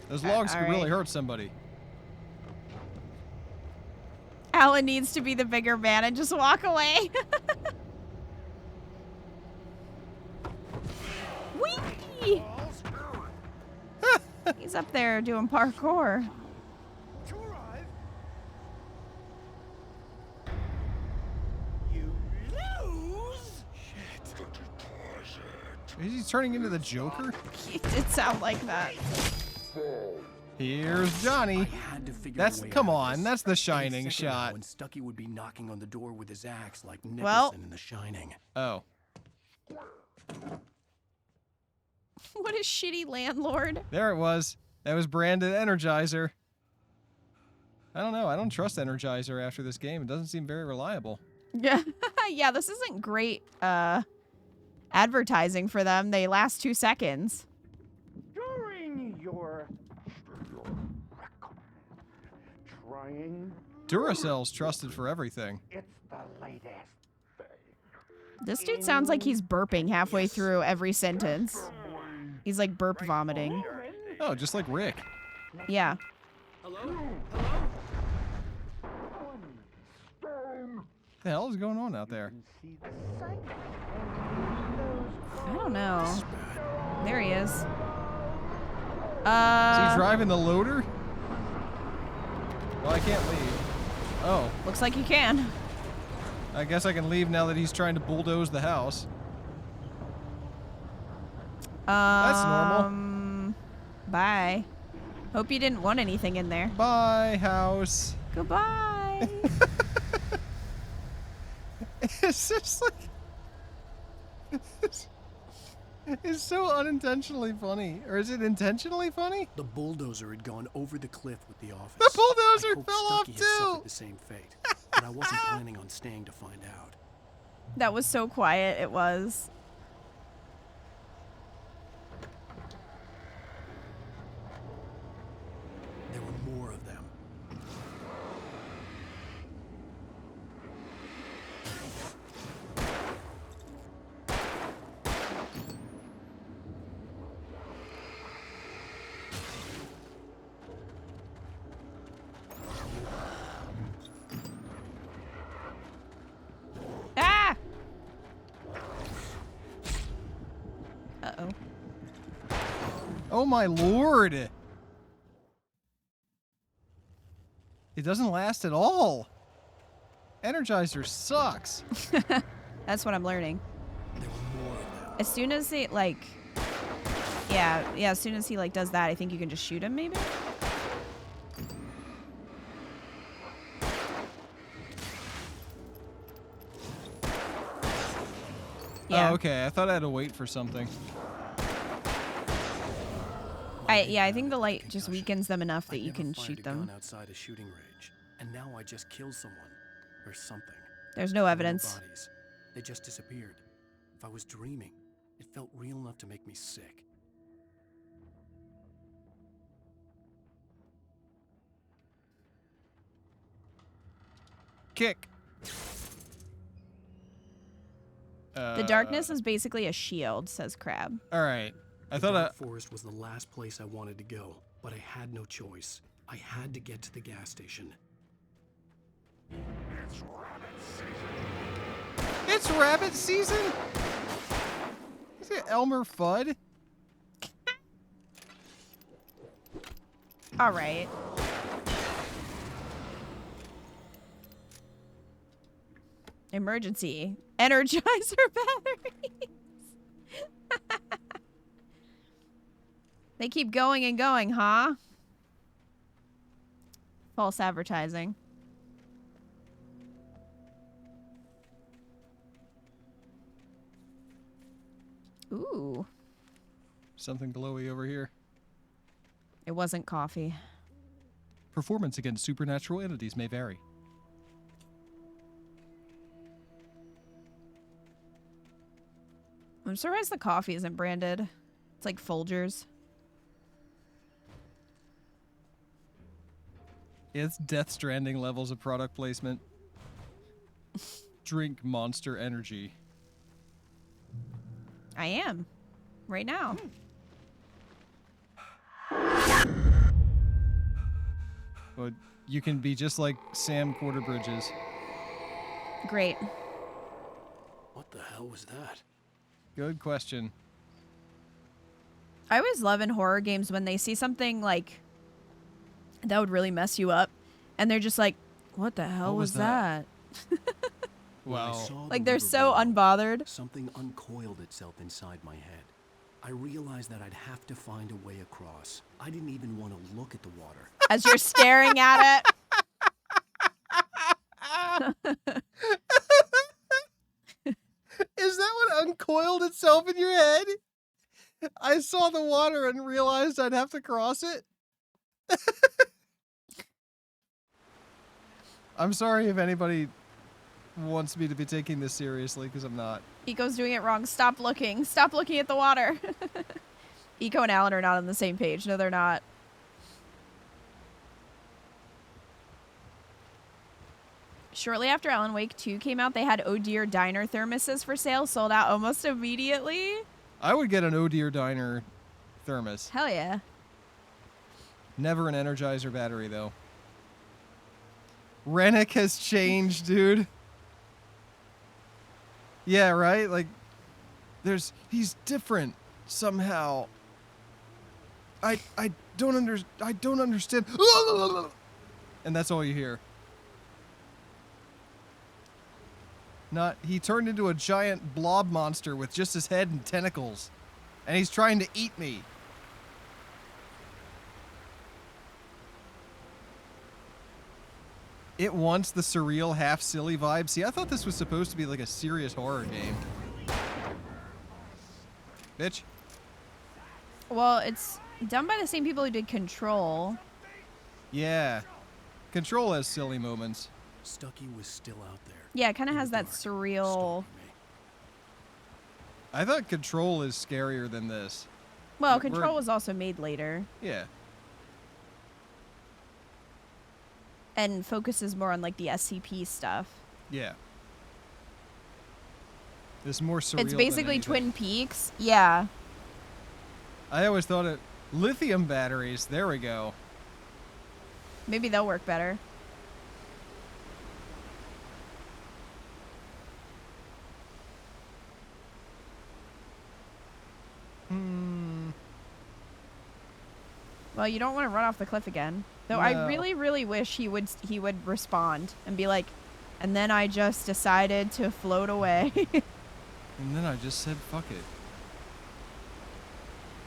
Those logs could all really right. hurt somebody. Alan needs to be the bigger man and just walk away. Whee! He's up there doing parkour. Is he turning into the Joker? It did sound like that. Here's Johnny. That's come on. That's the Shining shot. When Stucky would be knocking on the door with his axe like Nicholson Well. in The Shining. Oh. What a shitty landlord. There it was. That was branded Energizer. I don't know. I don't trust Energizer after this game. It doesn't seem very reliable. Yeah. Yeah, this isn't great advertising for them. They last 2 seconds. During your trying. Duracell's trusted for everything. It's the latest. This dude sounds like he's burping halfway through every sentence. He's like burp vomiting. Oh, just like Rick. Yeah. Hello? What the hell is going on out there? I don't know. There he is. Is he driving the loader? Well, I can't leave. Oh. Looks like you can. I guess I can leave now that he's trying to bulldoze the house. That's normal. Bye. Hope you didn't want anything in there. Bye, house. Goodbye. It's just like... It's so unintentionally funny. Or is it intentionally funny? The bulldozer had gone over the cliff with the office. The bulldozer I hoped fell off Stucky had too! suffered the same fate, but I wasn't planning on staying to find out. That was so quiet, it was. There were more of them. Ah! Uh-oh. Oh my lord! It doesn't last at all. Energizer sucks. That's what I'm learning. As soon as he, like... Yeah, as soon as he, like, does that, I think you can just shoot him, maybe? Yeah. Oh, okay. I thought I had to wait for something. I think the light just weakens them enough that you can shoot them. Gun outside a shooting range, and now I just killed someone or something. There's no evidence. Bodies. They just disappeared. If I was dreaming, it felt real enough to make me sick. Kick. The darkness is basically a shield, says Crab. All right. I The thought dark forest was the last place I wanted to go, but I had no choice. I had to get to the gas station. It's rabbit season? Is it Elmer Fudd? All right. Emergency. Energizer batteries. They keep going and going, huh? False advertising. Ooh. Something glowy over here. It wasn't coffee. Performance against supernatural entities may vary. I'm surprised the coffee isn't branded. It's like Folgers. It's Death Stranding levels of product placement. Drink Monster Energy. I am. Right now. What you can be just like Sam Quarterbridges. Great. What the hell was that? Good question. I always love in horror games when they see something like that would really mess you up, and they're just like, "What the hell was that?" Wow. Like they're so unbothered. Something uncoiled itself inside my head. I realized that I'd have to find a way across. I didn't even want to look at the water. As you're staring at it. Is that what uncoiled itself in your head? I saw the water and realized I'd have to cross it. I'm sorry if anybody wants me to be taking this seriously, because I'm not. Eco's doing it wrong. Stop looking. Stop looking at the water. Eco and Alan are not on the same page. No, they're not. Shortly after Alan Wake 2 came out, they had Oh Dear Diner thermoses for sale, sold out almost immediately. I would get an Oh Dear Diner thermos. Hell yeah. Never an Energizer battery, though. Rennick has changed, dude. Yeah, right? Like, he's different somehow. I don't understand. And that's all you hear. He turned into a giant blob monster with just his head and tentacles. And he's trying to eat me. It wants the surreal, half-silly vibe. See, I thought this was supposed to be like a serious horror game. Bitch. Well, it's done by the same people who did Control. Yeah. Control has silly moments. Stucky was still out there. Yeah, it kind of has that surreal... I thought Control is scarier than this. Well, Control was also made later. Yeah. And focuses more on, like, the SCP stuff. Yeah. It's more surreal. It's basically Twin Peaks. Yeah. I always thought it... Lithium batteries. There we go. Maybe they'll work better. Well, you don't want to run off the cliff again. Though No. I really, really wish he would respond and be like, and then I just decided to float away. And then I just said, fuck it.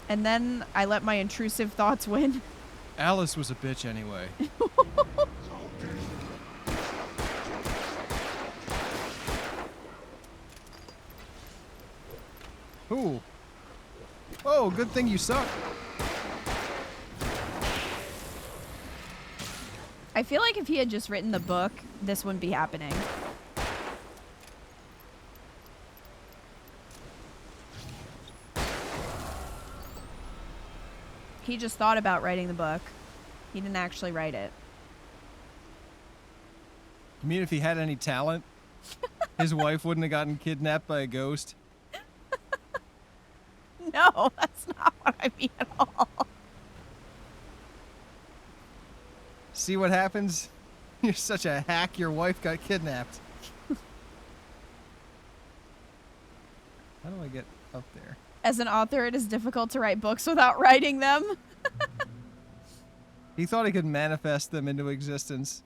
And then I let my intrusive thoughts win. Alice was a bitch anyway. Ooh. Oh, good thing you suck. I feel like if he had just written the book, this wouldn't be happening. He just thought about writing the book. He didn't actually write it. You mean if he had any talent, his wife wouldn't have gotten kidnapped by a ghost? No, that's not what I mean at all. See what happens? You're such a hack, your wife got kidnapped. How do I get up there? As an author, it is difficult to write books without writing them. He thought he could manifest them into existence.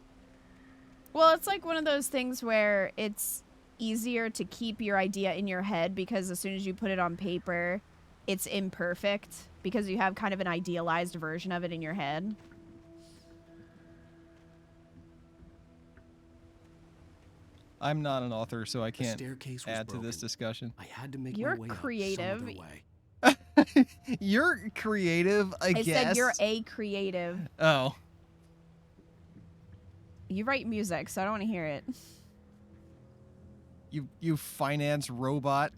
Well, it's like one of those things where it's easier to keep your idea in your head because as soon as you put it on paper, it's imperfect because you have kind of an idealized version of it in your head. I'm not an author, so I can't staircase was add to this discussion. I had to make You're my way creative. up some other way. You're creative, I guess. said you're a creative. Oh. You write music, so I don't want to hear it. You finance robot.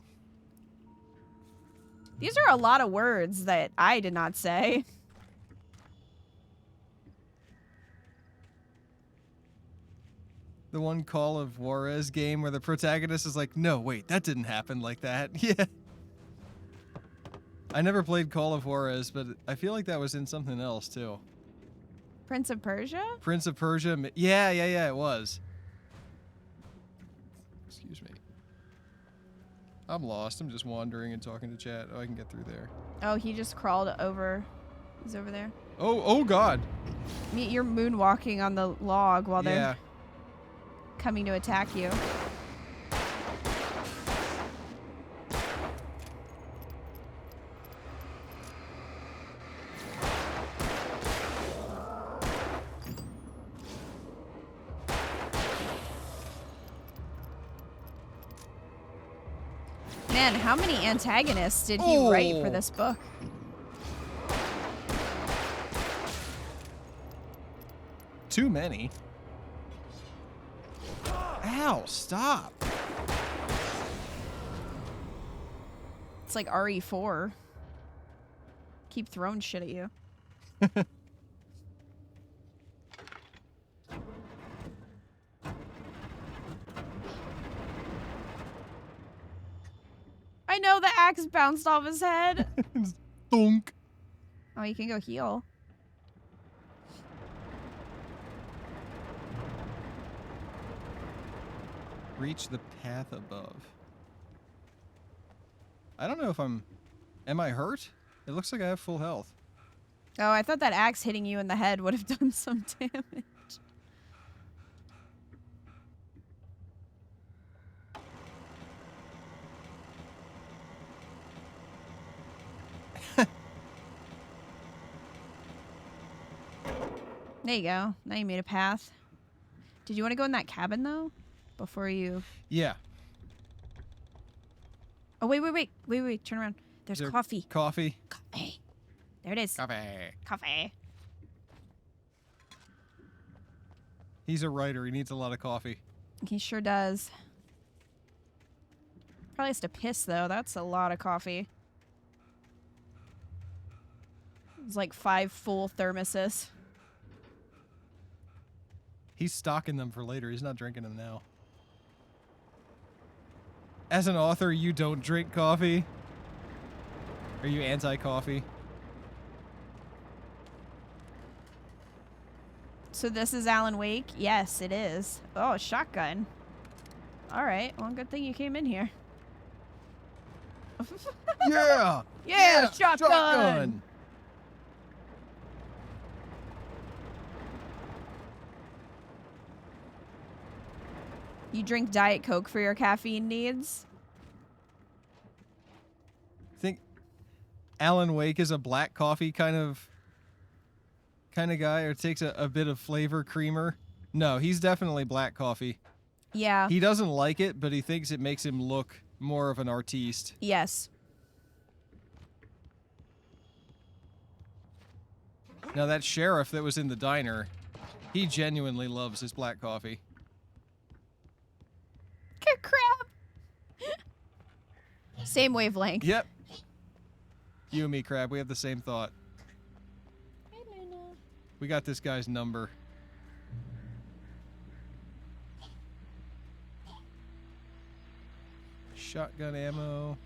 These are a lot of words that I did not say. The one Call of Juarez game where the protagonist is like, no, wait, that didn't happen like that. Yeah. I never played Call of Juarez, but I feel like that was in something else, too. Prince of Persia? Prince of Persia. Yeah, it was. Excuse me. I'm lost. I'm just wandering and talking to chat. Oh, I can get through there. Oh, he just crawled over. He's over there. Oh God. You're moonwalking on the log while Yeah. they're coming to attack you. Man, how many antagonists did he write for this book? Too many. Ow, stop. It's like RE4. Keep throwing shit at you. I know the axe bounced off his head. Thunk. Oh, you can go heal. Reach the path above. I don't know if am I hurt? It looks like I have full health. Oh, I thought that axe hitting you in the head would have done some damage. There you go. Now you made a path. Did you want to go in that cabin, though? Before you... Yeah. Oh, wait. Turn around. There's coffee. Coffee. Coffee. There it is. Coffee. He's a writer. He needs a lot of coffee. He sure does. Probably has to piss, though. That's a lot of coffee. It's like 5 full thermoses. He's stocking them for later. He's not drinking them now. As an author, you don't drink coffee? Are you anti-coffee? So this is Alan Wake? Yes, it is. Oh, a shotgun. Alright, well, good thing you came in here. Yeah! Yeah, shotgun! You drink Diet Coke for your caffeine needs? I think Alan Wake is a black coffee kind of guy, or takes a bit of flavor creamer. No, he's definitely black coffee. Yeah. He doesn't like it, but he thinks it makes him look more of an artiste. Yes. Now that sheriff that was in the diner, he genuinely loves his black coffee. Good crap. Same wavelength. Yep. You and me, Crab, we have the same thought. Hey, Luna. We got this guy's number. Shotgun ammo.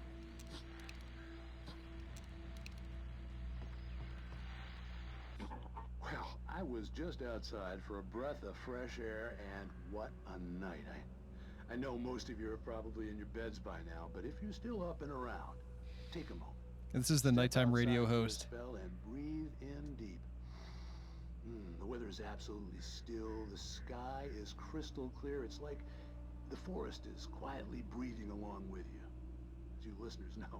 Well, I was just outside for a breath of fresh air, and what a night. I know most of you are probably in your beds by now, but if you're still up and around, take a moment. This is the nighttime radio host. Spell and breathe in deep. The weather is absolutely still. The sky is crystal clear. It's like the forest is quietly breathing along with you. As you listeners know,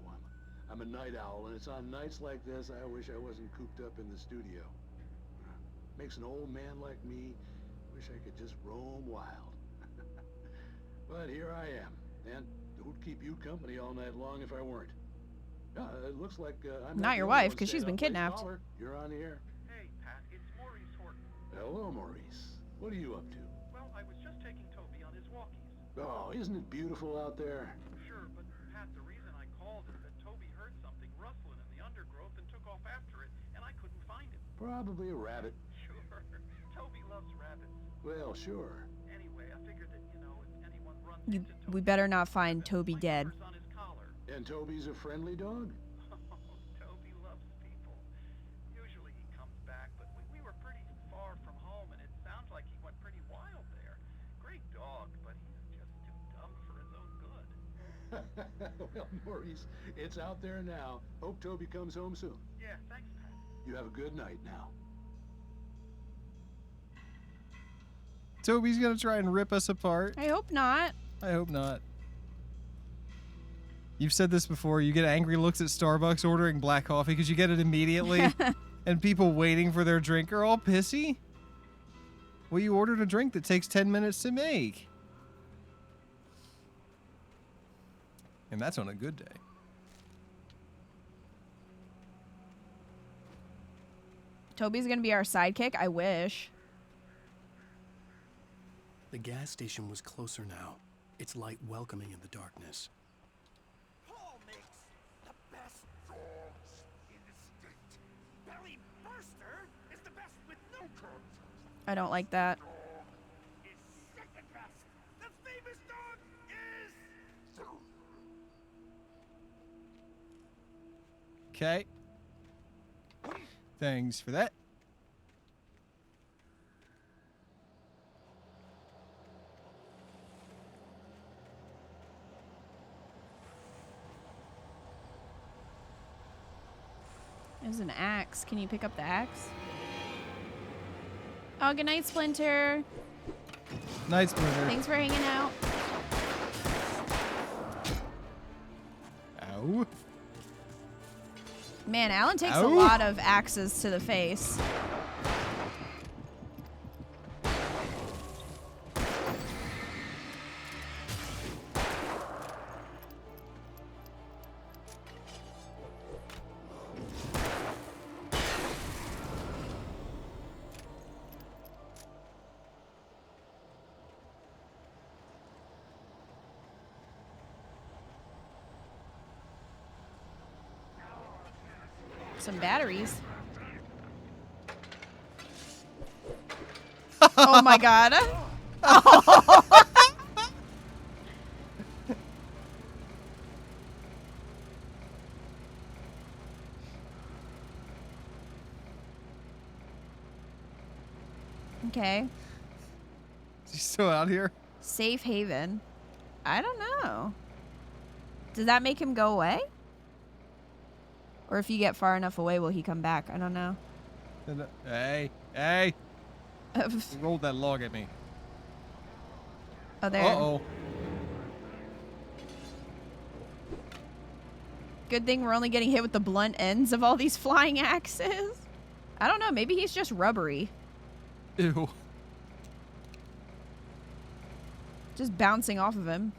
I'm a night owl, and it's on nights like this I wish I wasn't cooped up in the studio. Makes an old man like me wish I could just roam wild. But here I am, and who'd keep you company all night long if I weren't? It looks like I'm not your wife, because she's been kidnapped. Caller. You're on the air. Hey, Pat, it's Maurice Horton. Hello, Maurice. What are you up to? Well, I was just taking Toby on his walkies. Oh, isn't it beautiful out there? Sure, but Pat, the reason I called is that Toby heard something rustling in the undergrowth and took off after it, and I couldn't find him. Probably a rabbit. Sure. Toby loves rabbits. Well, sure. Anyway, I figured that, if anyone runs into Toby... We better not find Toby dead. ...on his collar. And Toby's a friendly dog? Toby loves people. Usually he comes back, but we were pretty far Well, Maurice, it's out there now. Hope Toby comes home soon. Yeah, thanks, Pat. You have a good night now. Toby's gonna try and rip us apart. I hope not. I hope not. You've said this before. You get angry looks at Starbucks ordering black coffee because you get it immediately, and people waiting for their drink are all pissy. Well, you ordered a drink that takes 10 minutes to make. And that's on a good day. Toby's gonna be our sidekick? I wish. The gas station was closer now, its light welcoming in the darkness. Paul makes the best dogs in the state. Belly Burster is the best with no curves. I don't like that. Is second best. The famous dog is... Okay. Thanks for that. There's an axe. Can you pick up the axe? Oh, good night, Splinter. Night, Splinter. Thanks for hanging out. Ow. Man, Alan takes a Ow. lot of axes to the face. Some batteries. Oh my god. Okay. Is he still out here? Safe haven. I don't know. Does that make him go away? Or if you get far enough away, will he come back? I don't know. Hey, hey. He rolled that log at me. Oh, there. Uh-oh. Good thing we're only getting hit with the blunt ends of all these flying axes. I don't know. Maybe he's just rubbery. Ew. Just bouncing off of him.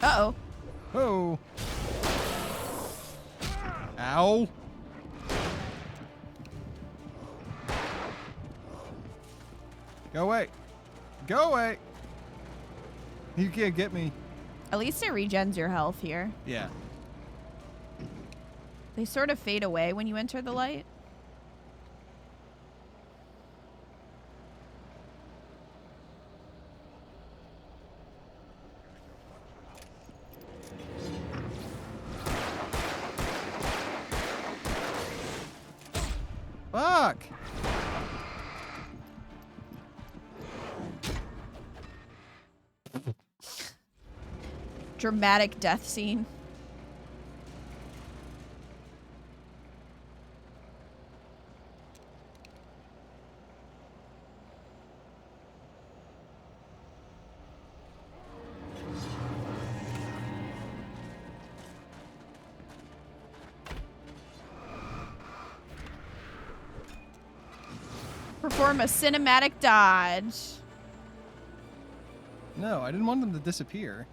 Uh-oh. Oh. Ow. Go away. Go away. You can't get me. At least it regens your health here. Yeah. They sort of fade away when you enter the light. Fuck. Dramatic death scene. Perform a cinematic dodge. No, I didn't want them to disappear.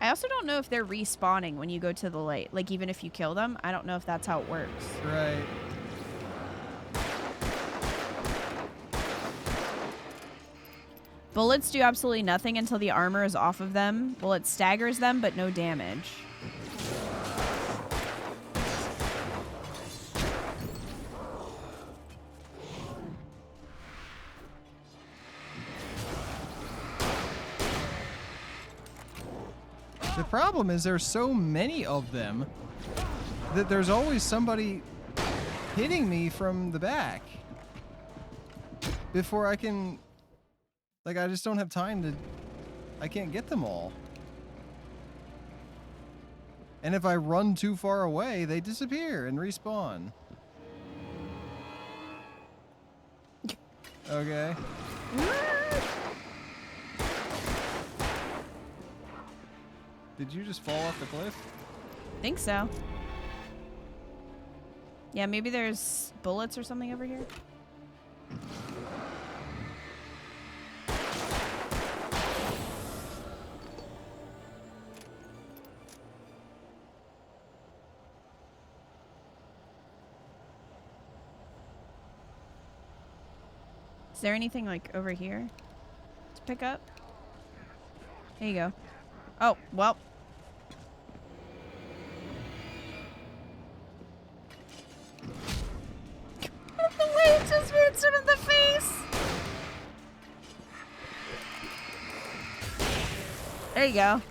I also don't know if they're respawning when you go to the light. Like, even if you kill them, I don't know if that's how it works. Right. Bullets do absolutely nothing until the armor is off of them. Well, it staggers them, but no damage. The problem is there's so many of them that there's always somebody hitting me from the back before I can, like, I just don't have time to, I can't get them all. And if I run too far away, they disappear and respawn. Okay. Did you just fall off the cliff? Think so. Yeah, maybe there's bullets or something over here. Is there anything like over here to pick up? There you go. Oh, well. The way it just hits him in the face. There you go.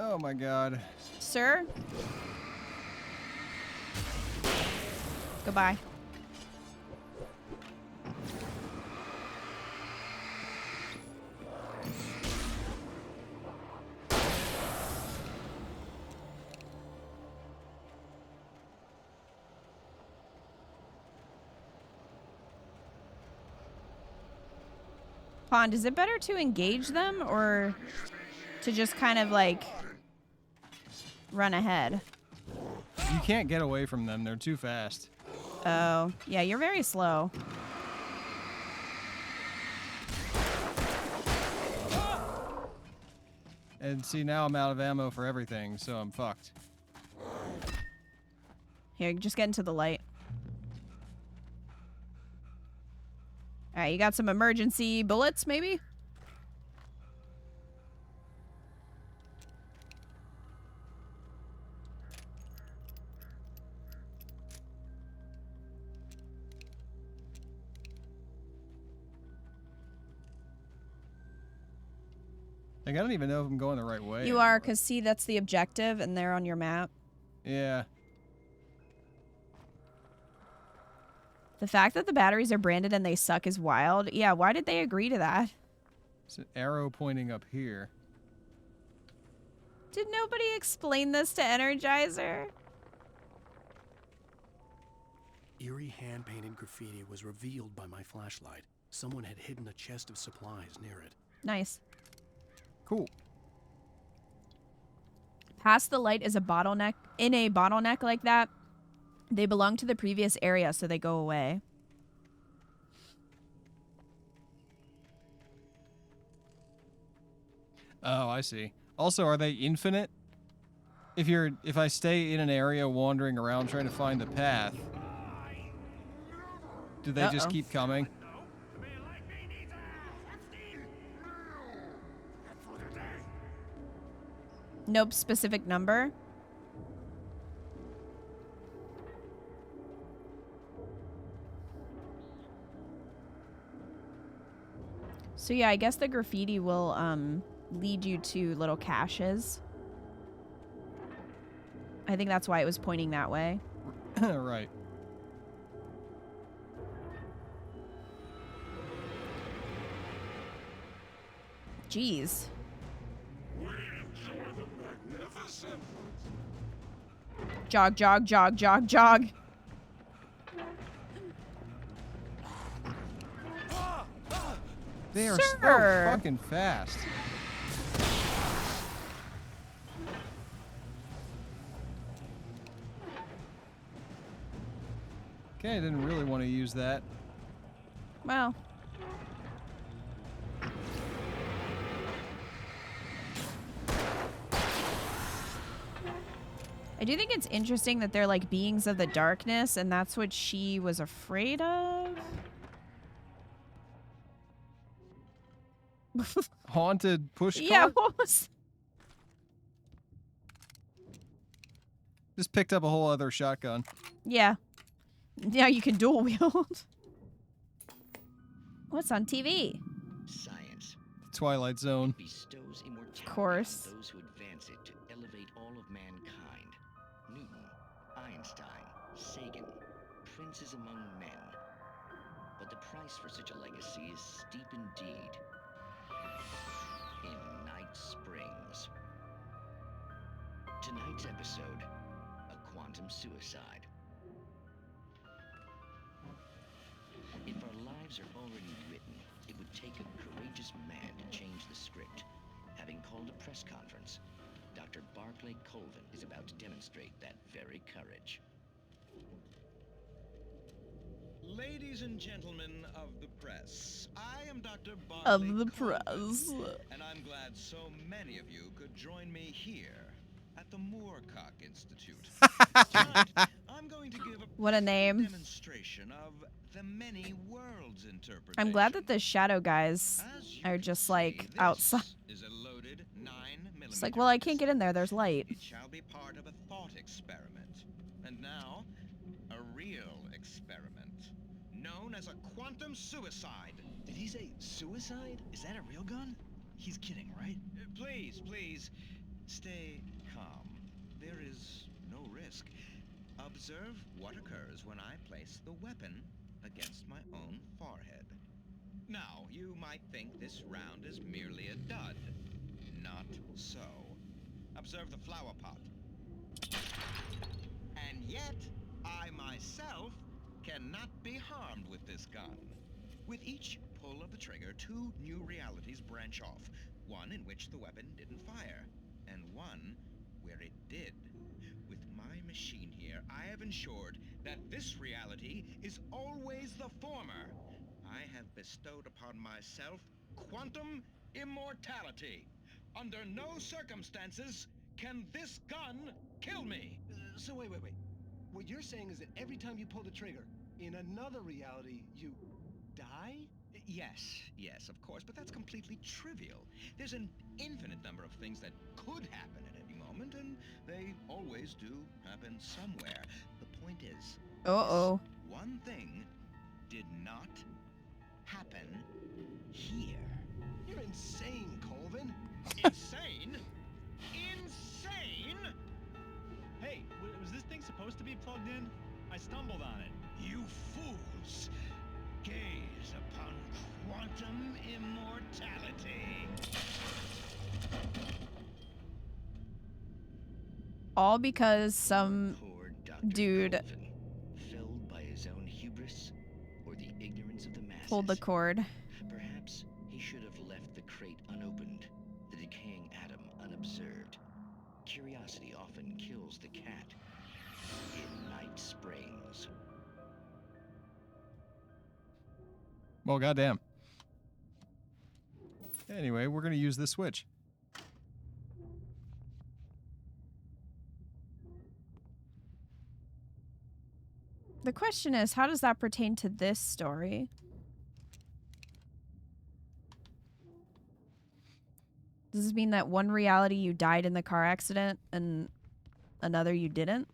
Oh my god. Sir? Goodbye. Pond, is it better to engage them or to just kind of like run ahead? You can't get away from them. They're too fast. Oh, yeah, you're very slow. And see, now I'm out of ammo for everything, so I'm fucked. Here, just get into the light. All right, you got some emergency bullets, maybe? Like, I don't even know if I'm going the right way. You are, because see, that's the objective, and they're on your map. Yeah. The fact that the batteries are branded and they suck is wild. Yeah, why did they agree to that? It's an arrow pointing up here. Did nobody explain this to Energizer? Eerie hand-painted graffiti was revealed by my flashlight. Someone had hidden a chest of supplies near it. Nice. Cool. Past the light is a bottleneck. In a bottleneck like that, they belong to the previous area, so they go away. Oh, I see. Also, are they infinite? If I stay in an area wandering around trying to find the path, do they just keep coming? Nope, specific number. So yeah, I guess the graffiti will lead you to little caches. I think that's why it was pointing that way. Right. Jeez. Jog, jog, jog, jog, jog. They are so fucking fast. Okay, I didn't really want to use that. Well. I do think it's interesting that they're like beings of the darkness, and that's what she was afraid of. Haunted push cart? Yeah, what was... Just picked up a whole other shotgun. Yeah. Now you can dual wield. What's on TV? Science. Twilight Zone. Bestows immortality Of course. on those who advance it to elevate all of mankind. Newton, Einstein, Sagan, princes among men. But the price for such a legacy is steep indeed. In Night Springs. Tonight's episode, a quantum suicide. If our lives are already written, it would take a courageous man to change the script. Having called a press conference, Dr. Barclay Colvin is about to demonstrate that very courage. Ladies and gentlemen of the press, I am Dr. Barclay Of the Colvin, press. and I'm glad so many of you could join me here at the Moorcock Institute. Tonight, I'm going to give a What a name. demonstration of the many worlds interpretation. I'm glad that the shadow guys are just like outside. Is a loaded 9mm. It's like, well, I can't get in there. There's light. It shall be part of a thought experiment. And now, a real experiment, known as a quantum suicide. Did he say suicide? Is that a real gun? He's kidding, right? Please, stay calm. There is no risk. Observe what occurs when I place the weapon against my own forehead. Now, you might think this round is merely a dud. Not so. Observe the flower pot. And yet, I myself cannot be harmed with this gun. With each pull of the trigger, two new realities branch off. One in which the weapon didn't fire, and one where it did. With my machine here, I have ensured that this reality is always the former. I have bestowed upon myself quantum immortality. Under no circumstances can this gun kill me. So wait. What you're saying is that every time you pull the trigger, in another reality, you die? Yes, of course, but that's completely trivial. There's an infinite number of things that could happen at any moment, and they always do happen somewhere. The point is, Uh-oh. this one thing did not happen here. You're insane, Colvin. Insane? Insane? Hey, was this thing supposed to be plugged in? I stumbled on it. You fools! Gaze upon quantum immortality. All because some dude Filled by his own hubris or the ignorance of the masses. pulled the cord. Perhaps he should have left the crate unopened, the decaying atom unobserved. Curiosity often kills the cat. In Night Springs. Well, goddamn. Anyway, we're going to use this switch. The question is, how does that pertain to this story? Does this mean that one reality you died in the car accident and another you didn't?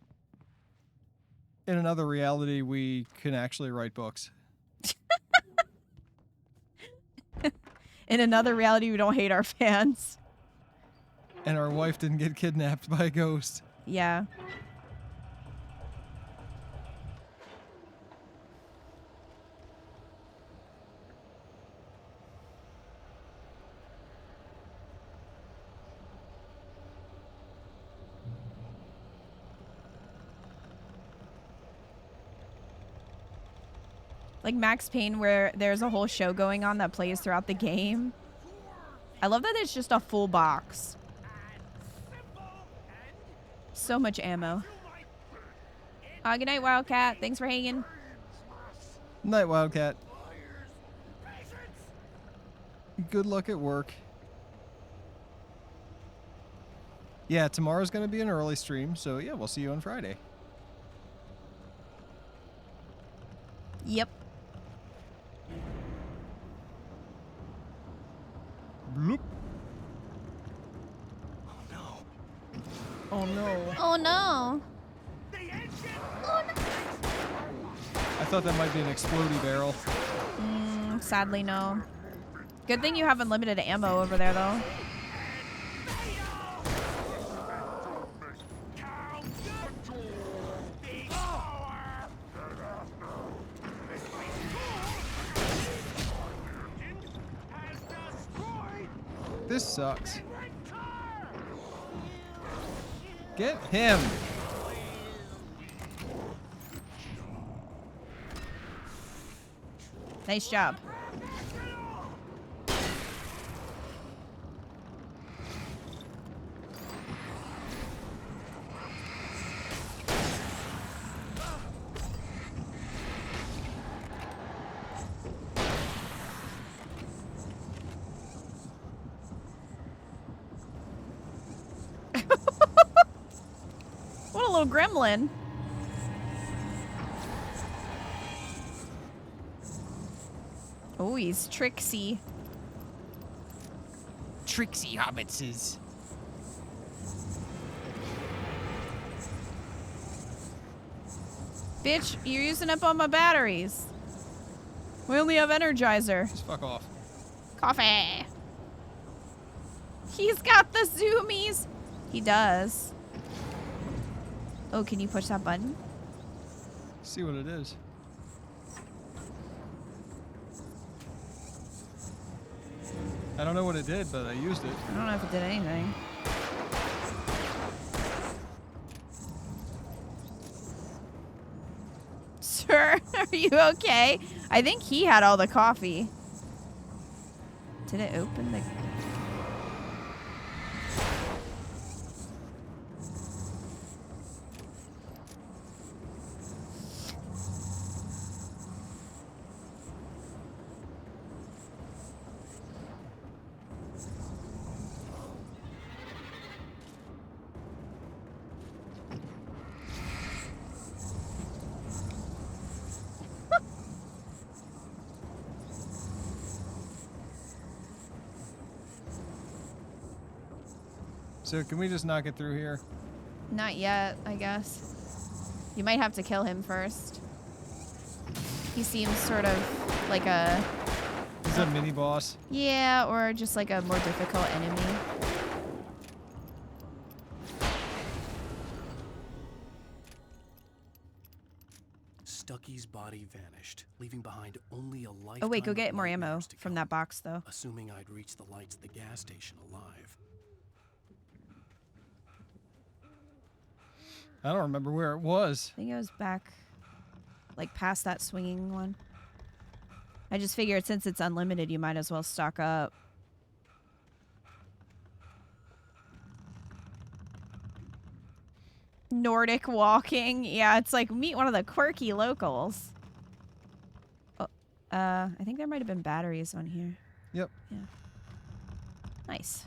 In another reality, we can actually write books. In another reality, we don't hate our fans. And our wife didn't get kidnapped by a ghost. Yeah. Like Max Payne, where there's a whole show going on that plays throughout the game. I love that it's just a full box. So much ammo. Good night, Wildcat. Thanks for hanging. Night, Wildcat. Good luck at work. Yeah, tomorrow's going to be an early stream, so yeah, we'll see you on Friday. Yep. Bloop. Oh no. Oh no. I thought that might be an explodey barrel. Sadly, no. Good thing you have unlimited ammo over there, though. This sucks. Get him. Nice job. What a little gremlin. Oh, he's tricksy. Tricksy hobbitses. Bitch, you're using up all my batteries. We only have Energizer. Just fuck off. Coffee. He's got the zoomies. He does. Oh, can you push that button? See what it is. I don't know what it did, but I used it. I don't know if it did anything. Sir, are you okay? I think he had all the coffee. Did it open the... So can we just knock it through here? Not yet, I guess. You might have to kill him first. He seems sort of like a... He's a mini boss. Yeah, or just like a more difficult enemy. Stucky's body vanished, leaving behind only a life. Oh wait, go get more ammo from that box though. Assuming I'd reach the lights at the gas station alive. I don't remember where it was. I think it was back, like past that swinging one. I just figured since it's unlimited, you might as well stock up. Nordic walking. Yeah, it's like meet one of the quirky locals. Oh, I think there might have been batteries on here. Yep. Yeah. Nice.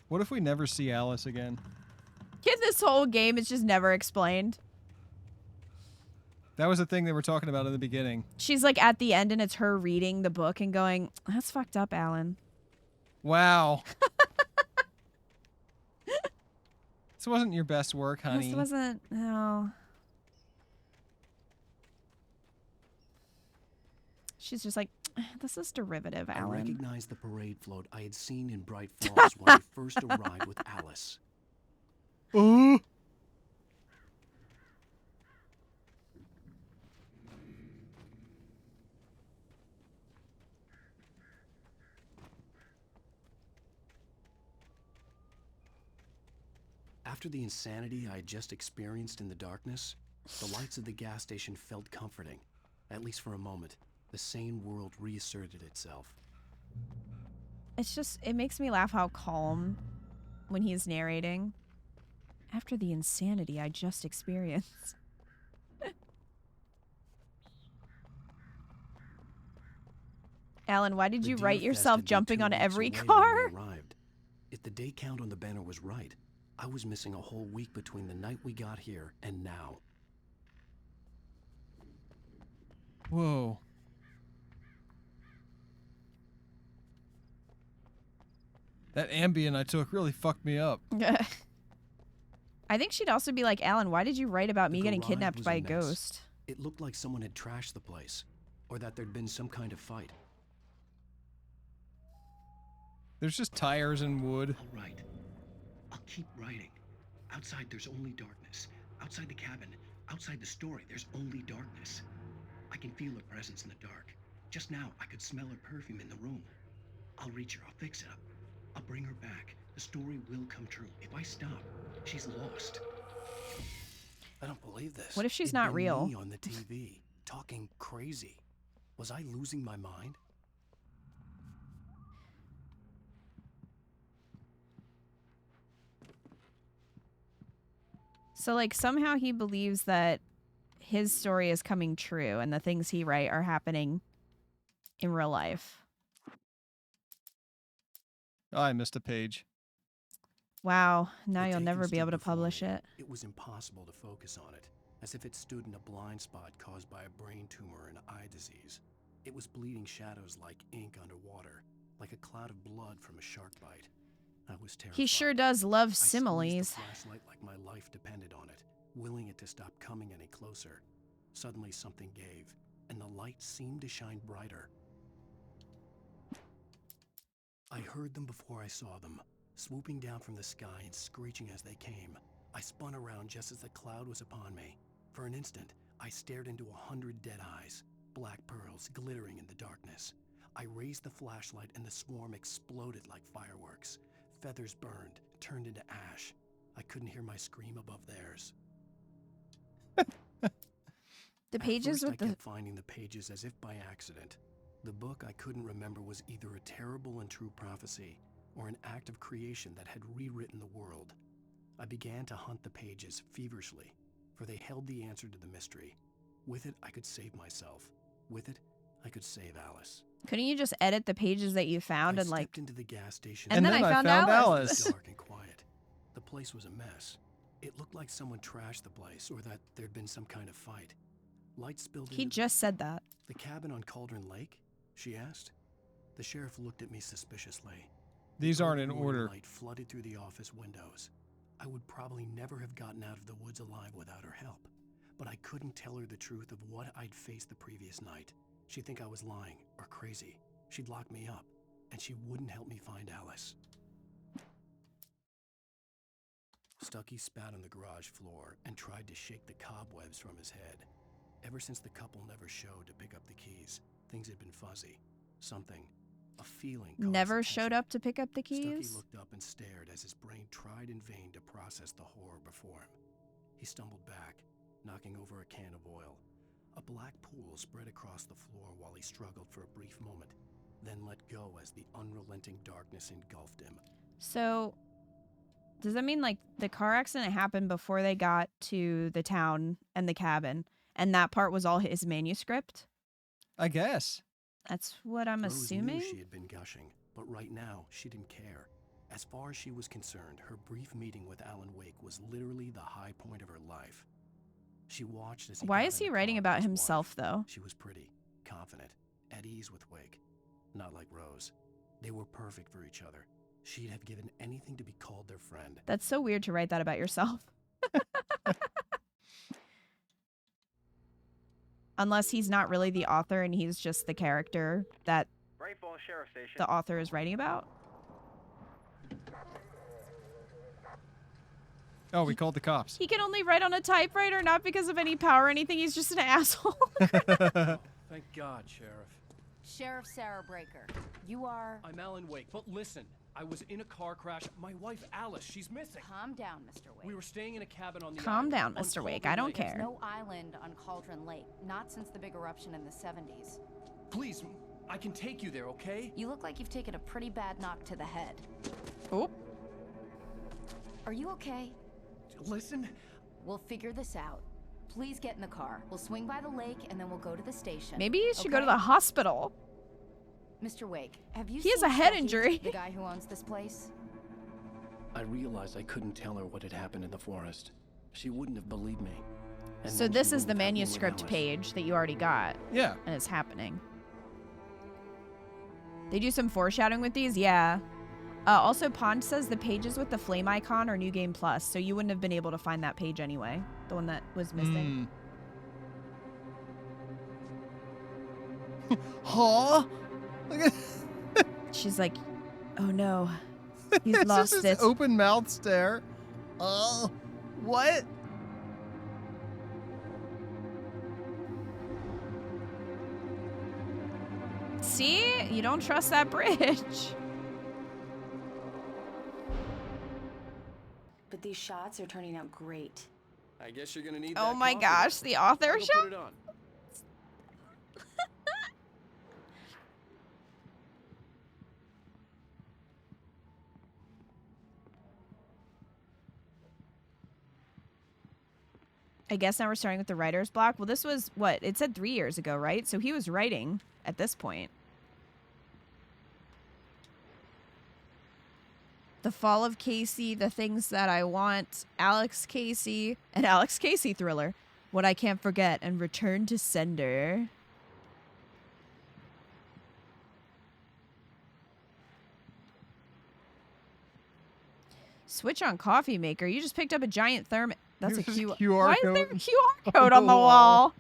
What if we never see Alice again? Yeah, this whole game is just never explained. That was the thing they were talking about in the beginning. She's like at the end and it's her reading the book and going, that's fucked up, Alan. Wow. This wasn't your best work, honey. This wasn't, no. She's just like, this is derivative, Alan. I recognized the parade float I had seen in Bright Falls when I first arrived with Alice. After the insanity I had just experienced in the darkness, the lights of the gas station felt comforting, at least for a moment. The sane world reasserted itself. It's just, it makes me laugh how calm when he's narrating. After the insanity I just experienced. Alan, why did you write yourself jumping on every car? If the day count on the banner was right, I was missing a whole week between the night we got here and now. Whoa. That Ambien I took really fucked me up. I think she'd also be like, Alan, why did you write about me getting garage kidnapped was by a mess. ghost? It looked like someone had trashed the place, or that there'd been some kind of fight. There's just tires and wood. All right. I'll keep writing. Outside, there's only darkness. Outside the cabin, outside the story, there's only darkness. I can feel her presence in the dark. Just now, I could smell her perfume in the room. I'll reach her. I'll fix it up. I'll bring her back. The story will come true. If I stop, she's lost. I don't believe this. What if she's It'd not been real? me on the TV, talking crazy. Was I losing my mind? So, like, somehow he believes that his story is coming true and the things he write are happening in real life. Oh, I missed a page. Wow, now The you'll taken never be stood able to before publish me. it. It was impossible to focus on it, as if it stood in a blind spot caused by a brain tumor and eye disease. It was bleeding shadows like ink underwater, like a cloud of blood from a shark bite. I was terrified. He sure does love I squeezed similes. the flashlight like my life depended on it, willing it to stop coming any closer. Suddenly something gave, and the light seemed to shine brighter. I heard them before I saw them, swooping down from the sky and screeching as they came. I spun around just as the cloud was upon me. For an instant, I stared into 100 dead eyes, black pearls glittering in the darkness. I raised the flashlight and the swarm exploded like fireworks. Feathers burned, turned into ash. I couldn't hear my scream above theirs. The pages At with first, I the... kept finding the pages as if by accident. The book I couldn't remember was either a terrible and true prophecy or an act of creation that had rewritten the world. I began to hunt the pages feverishly, for they held the answer to the mystery. With it, I could save myself. With it, I could save Alice. Couldn't you just edit the pages that you found I and, like... stepped into the gas station, And then I found Alice. It was dark and quiet. The place was a mess. It looked like someone trashed the place, or that there'd been some kind of fight. Light spilled He into just said that. the cabin on Cauldron Lake? She asked. The sheriff looked at me suspiciously. These aren't in Golden order. light flooded through the office windows. I would probably never have gotten out of the woods alive without her help, but I couldn't tell her the truth of what I'd faced the previous night. She'd think I was lying or crazy. She'd lock me up, and she wouldn't help me find Alice. Stucky spat on the garage floor and tried to shake the cobwebs from his head. Ever since the couple never showed to pick up the keys, things had been fuzzy. Something, a feeling. Never showed up to pick up the keys? Stucky looked up and stared as his brain tried in vain to process the horror before him. He stumbled back, knocking over a can of oil. A black pool spread across the floor while he struggled for a brief moment, then let go as the unrelenting darkness engulfed him. So, does that mean, like, the car accident happened before they got to the town and the cabin, and that part was all his manuscript? I guess. That's what I'm Rose assuming? knew she had been gushing, but right now she didn't care. As far as she was concerned, her brief meeting with Alan Wake was literally the high point of her life. She watched as he Why got is in he the writing car about with his himself, wife. though? She was pretty, confident, at ease with Wake. Not like Rose. They were perfect for each other. She'd have given anything to be called their friend. That's so weird to write that about yourself. Unless he's not really the author and he's just the character that the author is writing about. Oh, we called the cops. He can only write on a typewriter, not because of any power or anything. He's just an asshole. Thank God, Sheriff. Sheriff Sarah Breaker, you are... I'm Alan Wake, but listen, I was in a car crash. My wife, Alice, she's missing. Calm down, Mr. Wake. We were staying in a cabin on the Calm island, down, on Mr. Wake. Cauldron I don't Lake. care. There's no island on Cauldron Lake, not since the big eruption in the 70s. Please, I can take you there, okay? You look like you've taken a pretty bad knock to the head. Oh. Are you okay? Listen. We'll figure this out. Please get in the car. We'll swing by the lake and then we'll go to the station. Maybe you should go to the hospital. Mr. Wake, have you He has seen a head Stucky, injury. the guy who owns this place? I realized I couldn't tell her what had happened in the forest. She wouldn't have believed me. And So then this she is the moved without me with manuscript Alice. page that you already got. Yeah. And it's happening. They do some foreshadowing with these? Yeah. Also, Pond says the pages with the flame icon are New Game Plus, so you wouldn't have been able to find that page anyway. The one that was missing. Huh? Look at She's like, oh no. He's it's lost just it. this open mouth stare. Oh, what? See? You don't trust that bridge. But these shots are turning out great. I guess you're gonna need Oh that my coffee. gosh, the author I'll go shot? put it on. I guess now we're starting with the writer's block. Well, this was, what? It said 3 years ago, right? So he was writing at this point. The Fall of Casey, The Things That I Want, Alex Casey, an Alex Casey thriller. What I Can't Forget, and Return to Sender. Switch on coffee maker. You just picked up a giant thermos. That's a There's a QR. QR Why code is there a QR code on the wall?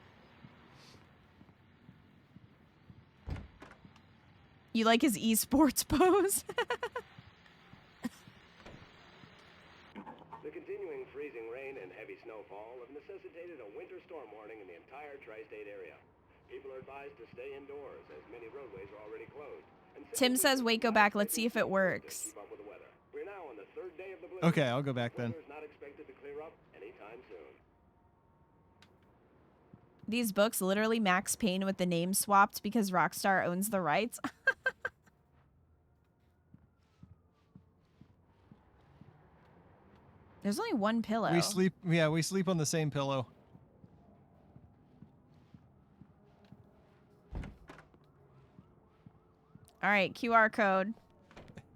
You like his esports pose? The continuing freezing rain and heavy snowfall have necessitated a winter storm warning in the entire tri-state area. People are advised to stay indoors as many roadways are already closed. Tim says, wait, go back. Let's see if it works. Keep up with the weather. We're now on the third day of the blizzard. Okay, I'll go back then. Weather's not expected to clear up anytime soon. These books literally Max Payne with the name swapped because Rockstar owns the rights. There's only one pillow. We sleep on the same pillow. All right, QR code.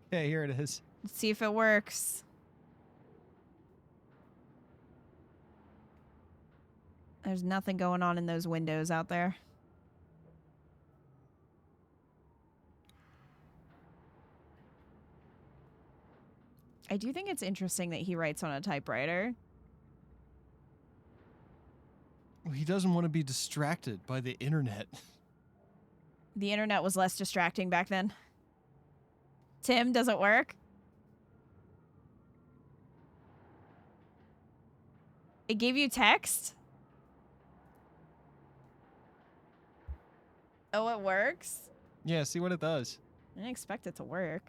Okay, here it is. Let's see if it works. There's nothing going on in those windows out there. I do think it's interesting that he writes on a typewriter. He doesn't want to be distracted by the internet. The internet was less distracting back then. Tim, does it work? It gave you text? Oh, it works? Yeah, see what it does. I didn't expect it to work.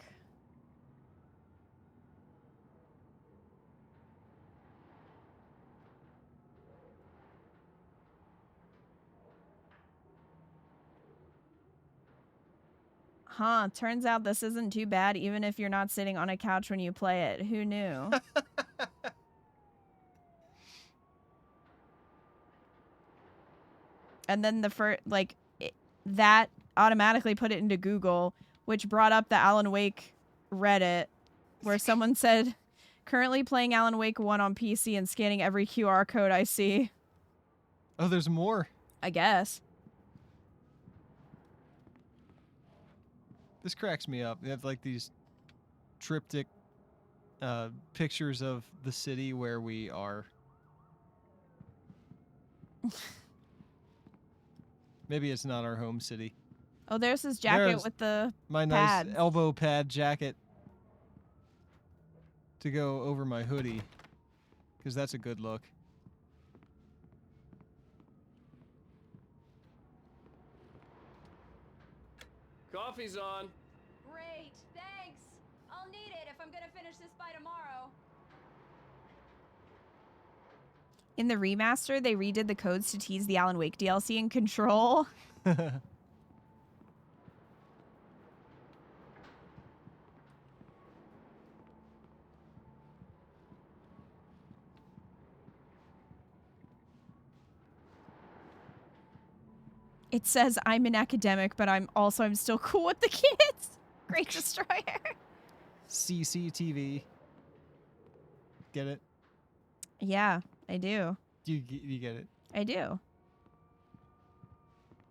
Huh, turns out this isn't too bad even if you're not sitting on a couch when you play it. Who knew? And then the first, like, that automatically put it into Google, which brought up the Alan Wake Reddit, where someone said, currently playing Alan Wake 1 on PC and scanning every QR code I see. Oh, there's more. I guess. This cracks me up. They have like these triptych pictures of the city where we are. Maybe it's not our home city. Oh, there's his jacket There's with the my pads. nice elbow pad jacket to go over my hoodie, because that's a good look. Coffee's on. Great, thanks. I'll need it if I'm gonna finish this by tomorrow. In the remaster, they redid the codes to tease the Alan Wake DLC in Control. It says I'm an academic, but I'm still cool with the kids. Great Destroyer. CCTV. Get it? Yeah, I do. You get it? I do.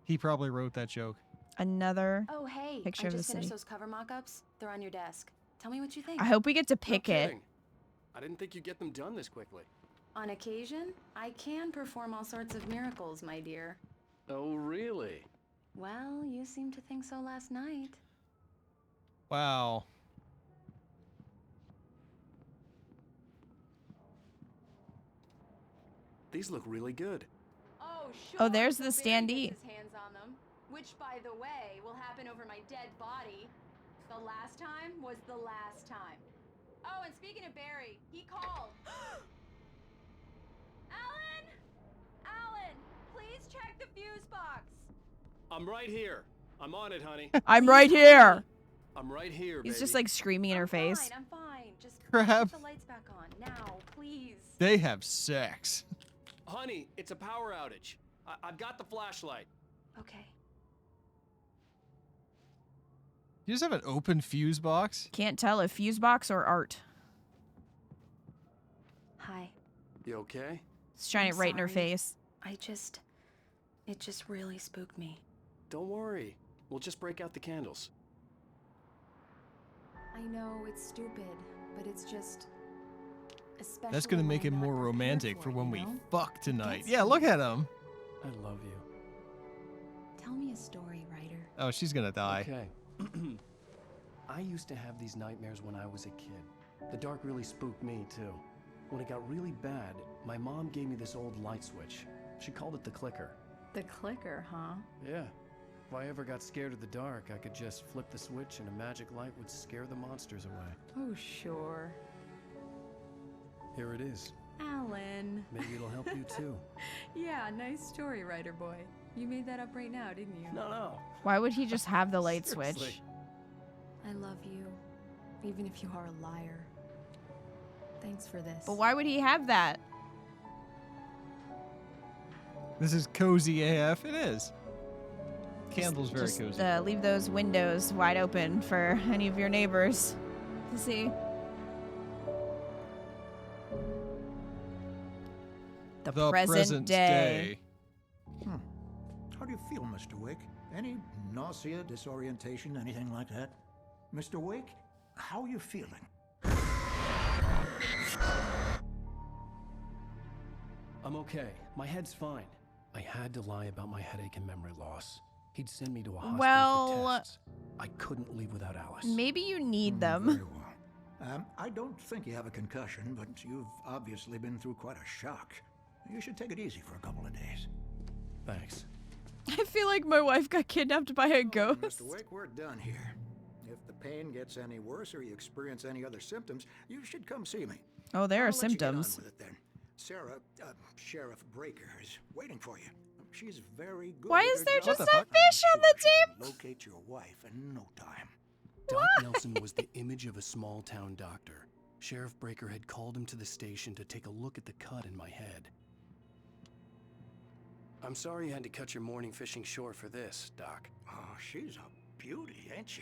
He probably wrote that joke. Another Oh, hey, picture I of the just finished city. those cover mock-ups. They're on your desk. Tell me what you think. I hope we get to pick No it. kidding. I didn't think you'd get them done this quickly. On occasion, I can perform all sorts of miracles, my dear. Oh, really? Well, you seemed to think so last night. Wow. These look really good. Oh, sure. Oh, there's so the Barry standee. gets his hands on them, which, by the way, will happen over my dead body. The last time was the last time. Oh, and speaking of Barry, he called. Alan! Alan, please check the fuse box. I'm right here. I'm on it, honey. I'm right here. I'm right here, He's baby. just like screaming in her face. I'm fine. Just Crap. put the lights back on now, please. They have sex. Honey, it's a power outage. I've got the flashlight. Okay. You just have an open fuse box? Can't tell if fuse box or art. Hi. You okay? He's shining it right in her sorry. face. It just really spooked me. Don't worry. We'll just break out the candles. I know it's stupid, but it's just especially That's gonna make when it I'm more not prepared romantic for it, when you we know? fuck tonight. Gets Yeah, me. look at him. I love you. Tell me a story, writer. Oh, she's gonna die. Okay. I used to have these nightmares when I was a kid. The dark really spooked me, too. When it got really bad, my mom gave me this old light switch. She called it the clicker. The clicker, huh? Yeah. If I ever got scared of the dark, I could just flip the switch and a magic light would scare the monsters away. Oh, sure. Here it is. Alan. Maybe it'll help you, too. Yeah, nice story, writer boy. You made that up right now, didn't you? No. Why would he just have the light Seriously. switch? I love you, even if you are a liar. Thanks for this. But why would he have that? This is cozy AF. It is. Candle's very Just, cozy. leave those windows wide open for any of your neighbors to see. The present day. How do you feel, Mr. Wake? Any nausea, disorientation, anything like that? Mr. Wake, how are you feeling? I'm okay. My head's fine. I had to lie about my headache and memory loss. He'd send me to a hospital Well, for tests. I couldn't leave without Alice. Maybe you need them. Very well. I don't think you have a concussion, but you've obviously been through quite a shock. You should take it easy for a couple of days. Thanks. I feel like my wife got kidnapped by a ghost. Mr. Wake, we're done here. If the pain gets any worse or you experience any other symptoms, you should come see me. Oh, there are I'll let you get on symptoms. with it then. Sarah, Sheriff Breaker, is waiting for you. She's very good. Why at is her there job. just a fish on the table? Locate your wife in no time. Doc Nelson was the image of a small-town doctor. Sheriff Breaker had called him to the station to take a look at the cut in my head. I'm sorry you had to cut your morning fishing short for this, Doc. Oh, she's a beauty, ain't she?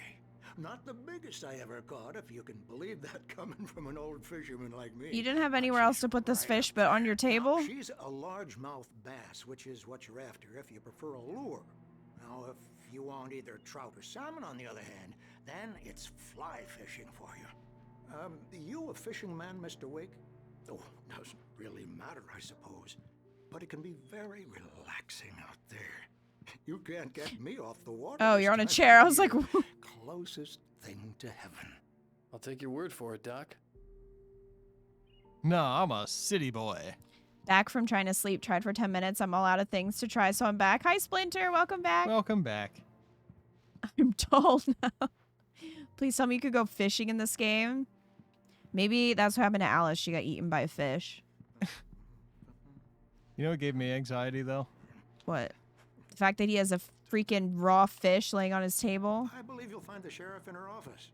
Not the biggest I ever caught, if you can believe that coming from an old fisherman like me. You didn't have anywhere else to put this fish but on your table? She's a largemouth bass, which is what you're after if you prefer a lure. Now, if you want either trout or salmon, on the other hand, then it's fly fishing for you. You a fishing man, Mr. Wake? Oh, doesn't really matter, I suppose. But it can be very relaxing out there. You can't get me off the water. Oh, this you're on a time chair. of I was like, year. Closest thing to heaven. I'll take your word for it, Doc. No, I'm a city boy. back from trying to sleep. Tried for 10 minutes. I'm all out of things to try, so I'm back. Hi, Splinter. Welcome back. Welcome back. I'm tall now. Please tell me you could go fishing in this game. Maybe that's what happened to Alice. She got eaten by a fish. You know what gave me anxiety, though? What? The fact that he has a freaking raw fish laying on his table? I believe you'll find the sheriff in her office.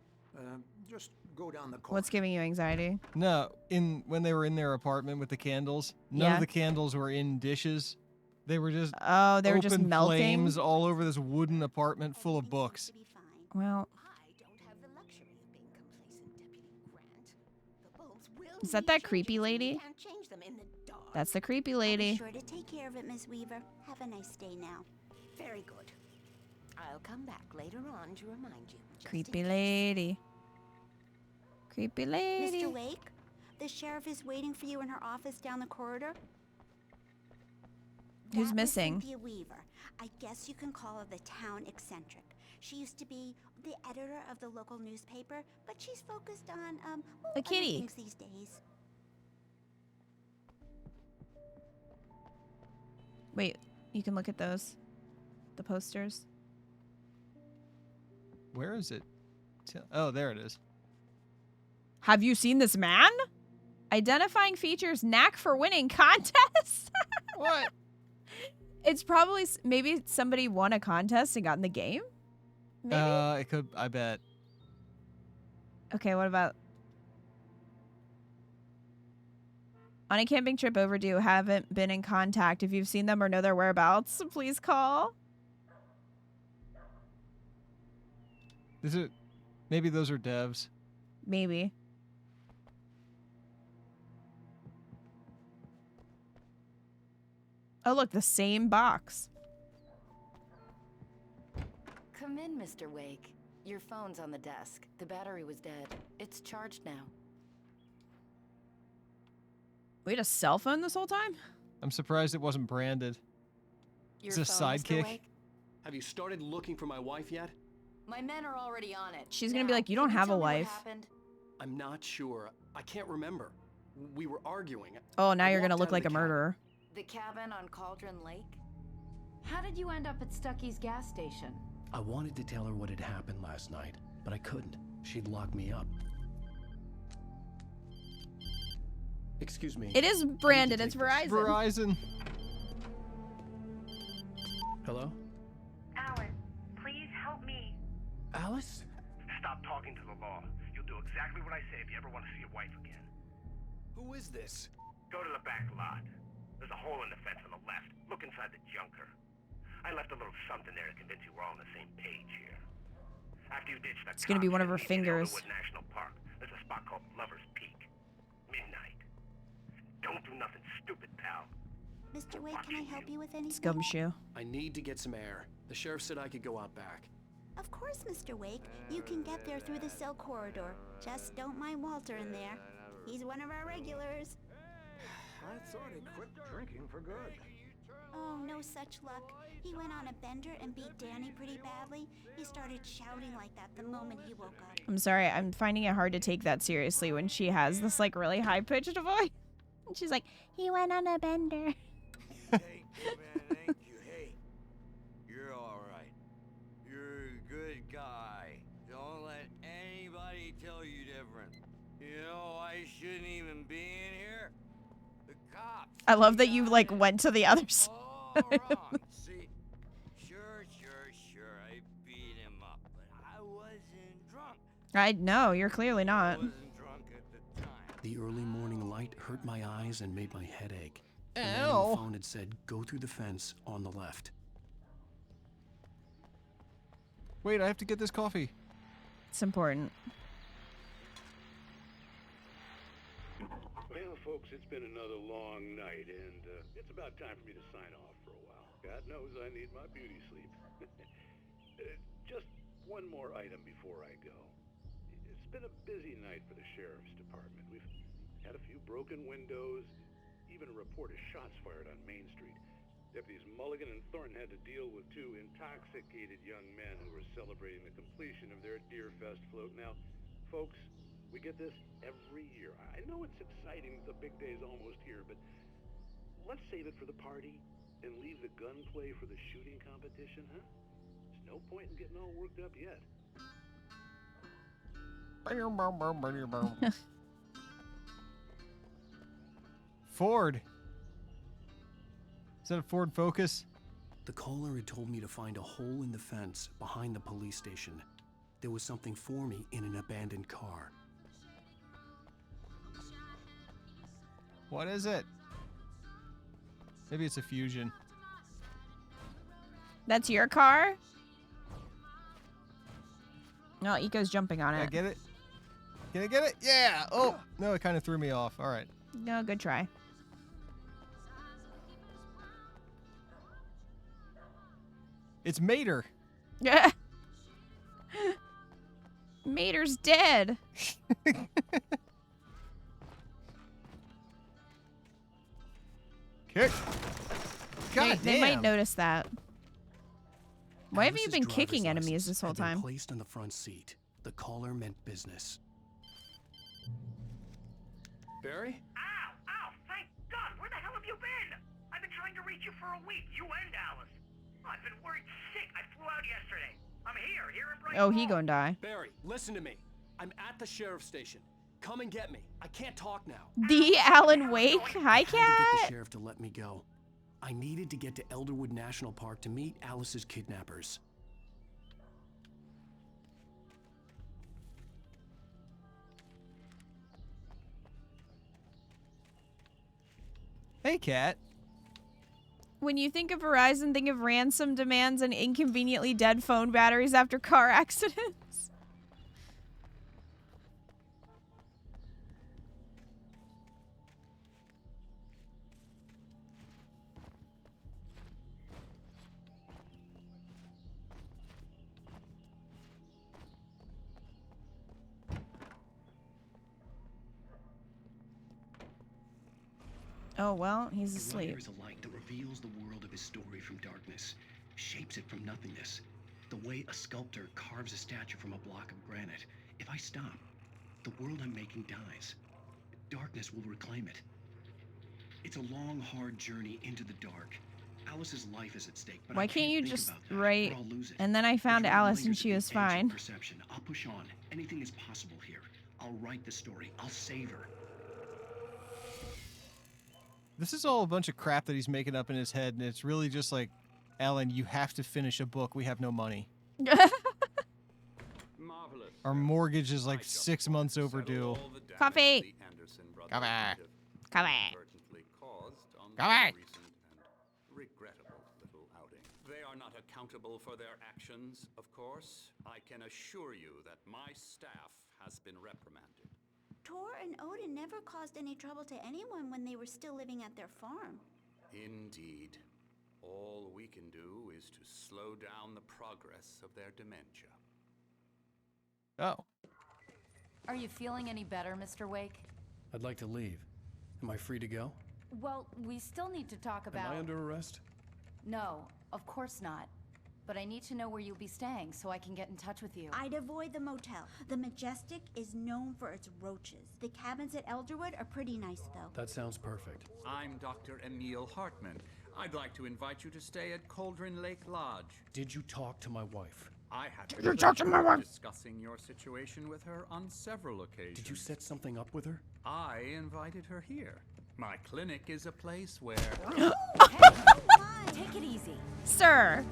Just go down the corridor. What's giving you anxiety? No, when they were in their apartment with the candles, none of the candles were in dishes. They were just they were just open melting? flames all over this wooden apartment full of books. Well, is that creepy lady? That's the creepy I'll lady. be sure to take care of it, Miss Weaver. Have a nice day now. Very good. I'll come back later on to remind you. just in Creepy case. lady. Creepy lady. Mr. Wake, the sheriff is waiting for you in her office down the corridor. Who's That was missing? Cynthia Weaver. I guess you can call her the town eccentric. She used to be the editor of the local newspaper, but she's focused on well, A other kitty. things these days. Wait, you can look at those. The posters. Where is it? Oh, there it is. Have you seen this man? Identifying features, knack for winning contest. What? It's probably maybe somebody won a contest and got in the game. Maybe. It could. I bet. Okay, what about on a camping trip overdue? Haven't been in contact. If you've seen them or know their whereabouts, please call. Is it? Maybe those are devs. Maybe. Oh, look, the same box. Come in, Mr. Wake. Your phone's on the desk. The battery was dead. It's charged now. We had a cell phone this whole time? I'm surprised it wasn't branded. Your It's a phone, Mr. sidekick. Wake? Have you started looking for my wife yet? My men are already on it. She's gonna be Now, like, you can don't have a tell me what wife. happened? I'm not sure. I can't remember. We were arguing. Oh, now I you're gonna walked look out of like the a cab. murderer. The cabin on Cauldron Lake? How did you end up at Stucky's gas station? I wanted to tell her what had happened last night, but I couldn't. She'd locked me up. Excuse me. It is branded. It's Verizon. Verizon. Hello? Alice, please help me. Alice? Stop talking to the law. You'll do exactly what I say if you ever want to see your wife again. Who is this? Go to the back lot. There's a hole in the fence on the left. Look inside the junker. I left a little something there to convince you we're all on the same page here. After you ditch the It's gonna be one of her cops, meet me in fingers. Elderwood National Park. There's a spot called Lover's Peak. Midnight. Don't do nothing stupid, pal. Mr. Wake, can I help you with anything? Gumshoe. I need to get some air. The sheriff said I could go out back. Of course, Mr. Wake. You can get there through the cell corridor. Just don't mind Walter in there. He's one of our regulars. I thought he quit drinking for good. Oh, no such luck. He went on a bender and beat Danny pretty badly. He started shouting like that the moment he woke up. I'm sorry, I'm finding it hard to take that seriously when she has this like really high pitched voice. And she's like, he went on a bender. Thank you, man. Thank you. Hey, you're all right. You're a good guy. Don't let anybody tell you different. You know, I shouldn't even be in here. The cops. I love that you like went to the other side. All wrong. See, sure. I beat him up, but I wasn't drunk. I know, you're clearly not. Wasn't drunk at the time. The early morning light hurt my eyes and made my head ache. The man on Ow. the phone had said, go through the fence on the left. Wait, I have to get this coffee. It's important. Well, folks, it's been another long night, and it's about time for me to sign off for a while. God knows I need my beauty sleep. Just one more item before I go. It's been a busy night for the sheriff's department. We've had a few broken windows, even a report of shots fired on Main Street. Deputies Mulligan and Thornton had to deal with two intoxicated young men who were celebrating the completion of their Deer Fest float. Now, folks, we get this every year. I know it's exciting, the big day's almost here, but let's save it for the party and leave the gunplay for the shooting competition, huh? There's no point in getting all worked up yet. Ford. Is that a Ford Focus? The caller had told me to find a hole in the fence behind the police station. There was something for me in an abandoned car. What is it? Maybe it's a Fusion. That's your car? No, Eco's jumping on Can I it. get it? Can I get it? Yeah! Oh! No, it kind of threw me off. All right. No, good try. It's Mater. Yeah. Mater's dead. Kick. They might notice that. Why have you Alice's been driver's kicking enemies license this whole had been time? placed on the front seat. The caller meant business. Barry? Ow! Ow! Thank God! Where the hell have you been? I've been trying to reach you for a week. You and Alice. I've been worried sick. I flew out yesterday. I'm here in Brighton. Oh, he gonna die. Barry, listen to me. I'm at the sheriff's station. Come and get me. I can't talk now. The Alan Wake? Hi, I had to get the cat. sheriff to let me go. I needed to get to Elderwood National Park to meet Alice's kidnappers. Hey, cat. When you think of Verizon, think of ransom demands and inconveniently dead phone batteries after car accidents. Oh, well, he's The asleep. writer is a light that reveals the world of his story from darkness, shapes it from nothingness. The way a sculptor carves a statue from a block of granite. If I stop, the world I'm making dies. Darkness will reclaim it. It's a long, hard journey into the dark. Alice's life is at stake, but Why I can't you think just about that, write, or I'll lose it. and then I found The dream Alice and lingers she at was the edge of fine. Perception. I'll push on. Anything is possible here. I'll write the story. I'll save her. This is all a bunch of crap that he's making up in his head, and it's really just like, Alan, you have to finish a book. We have no money. Marvelous. Our mortgage is like 6 months overdue. Coffee. Coffee. Coffee. Coffee. Regrettable little outing. They are not accountable for their actions, of course. I can assure you that my staff has been reprimanded. Tor and Odin never caused any trouble to anyone when they were still living at their farm. Indeed. All we can do is to slow down the progress of their dementia. Oh. Are you feeling any better, Mr. Wake? I'd like to leave. Am I free to go? Well, we still need to talk about... Am I under arrest? No, of course not. But I need to know where you'll be staying so I can get in touch with you. I'd avoid the motel. The Majestic is known for its roaches. The cabins at Elderwood are pretty nice, though. That sounds perfect. I'm Dr. Emil Hartman. I'd like to invite you to stay at Cauldron Lake Lodge. Did you talk to my wife? I had Did you talk to my wife? discussing your situation with her on several occasions. Did you set something up with her? I invited her here. My clinic is a place where... Take it easy. Sir.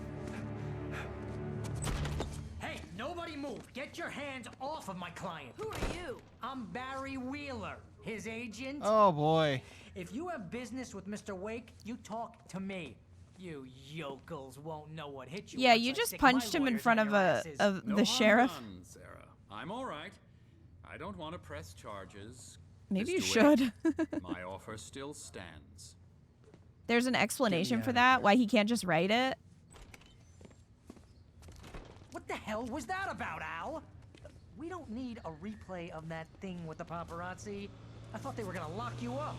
Hey, nobody move. Get your hands off of my client. Who are you? I'm Barry Wheeler, his agent. Oh, boy. If you have business with Mr. Wake, you talk to me. You yokels won't know what hit you. Yeah, once you I just stick my punched him in lawyers front on of your a asses. of No the harm sheriff. done, Sarah. I'm all right. I don't want to press charges. Maybe you Mr. should. Wake, my offer still stands. There's an explanation for outta that, why he can't just write it. What the hell was that about, Al? We don't need a replay of that thing with the paparazzi. I thought they were gonna lock you up.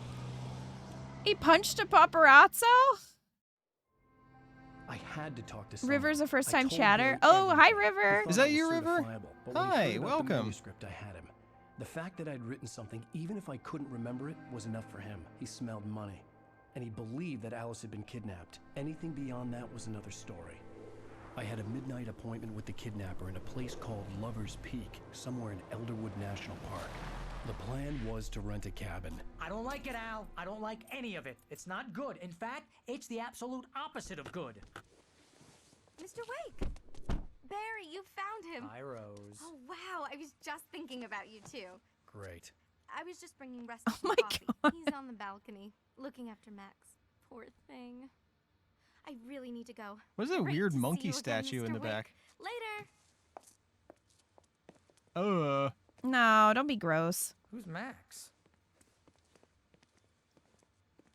He punched a paparazzo? I had to talk to someone. River's a I first-time told chatter. Barry Oh, hi, everything. River. He thought Is that it was you, River? certifiable, but when he Hi, heard about the welcome. manuscript, I had him. The fact that I'd written something, even if I couldn't remember it, was enough for him. He smelled money. And he believed that Alice had been kidnapped. Anything beyond that was another story. I had a midnight appointment with the kidnapper in a place called Lover's Peak, somewhere in Elderwood National Park. The plan was to rent a cabin. I don't like it, Al. I don't like any of it. It's not good. In fact, it's the absolute opposite of good. Mr. Wake! Barry, you found him! Hi, Rose. Oh, wow. I was just thinking about you, too. Great. I was just bringing Rusty some coffee. He's on the balcony, looking after Max. Poor thing. I really need to go. What is that Great weird to see monkey you again, statue in Mr. the Wake. back? Later. No, don't be gross. Who's Max?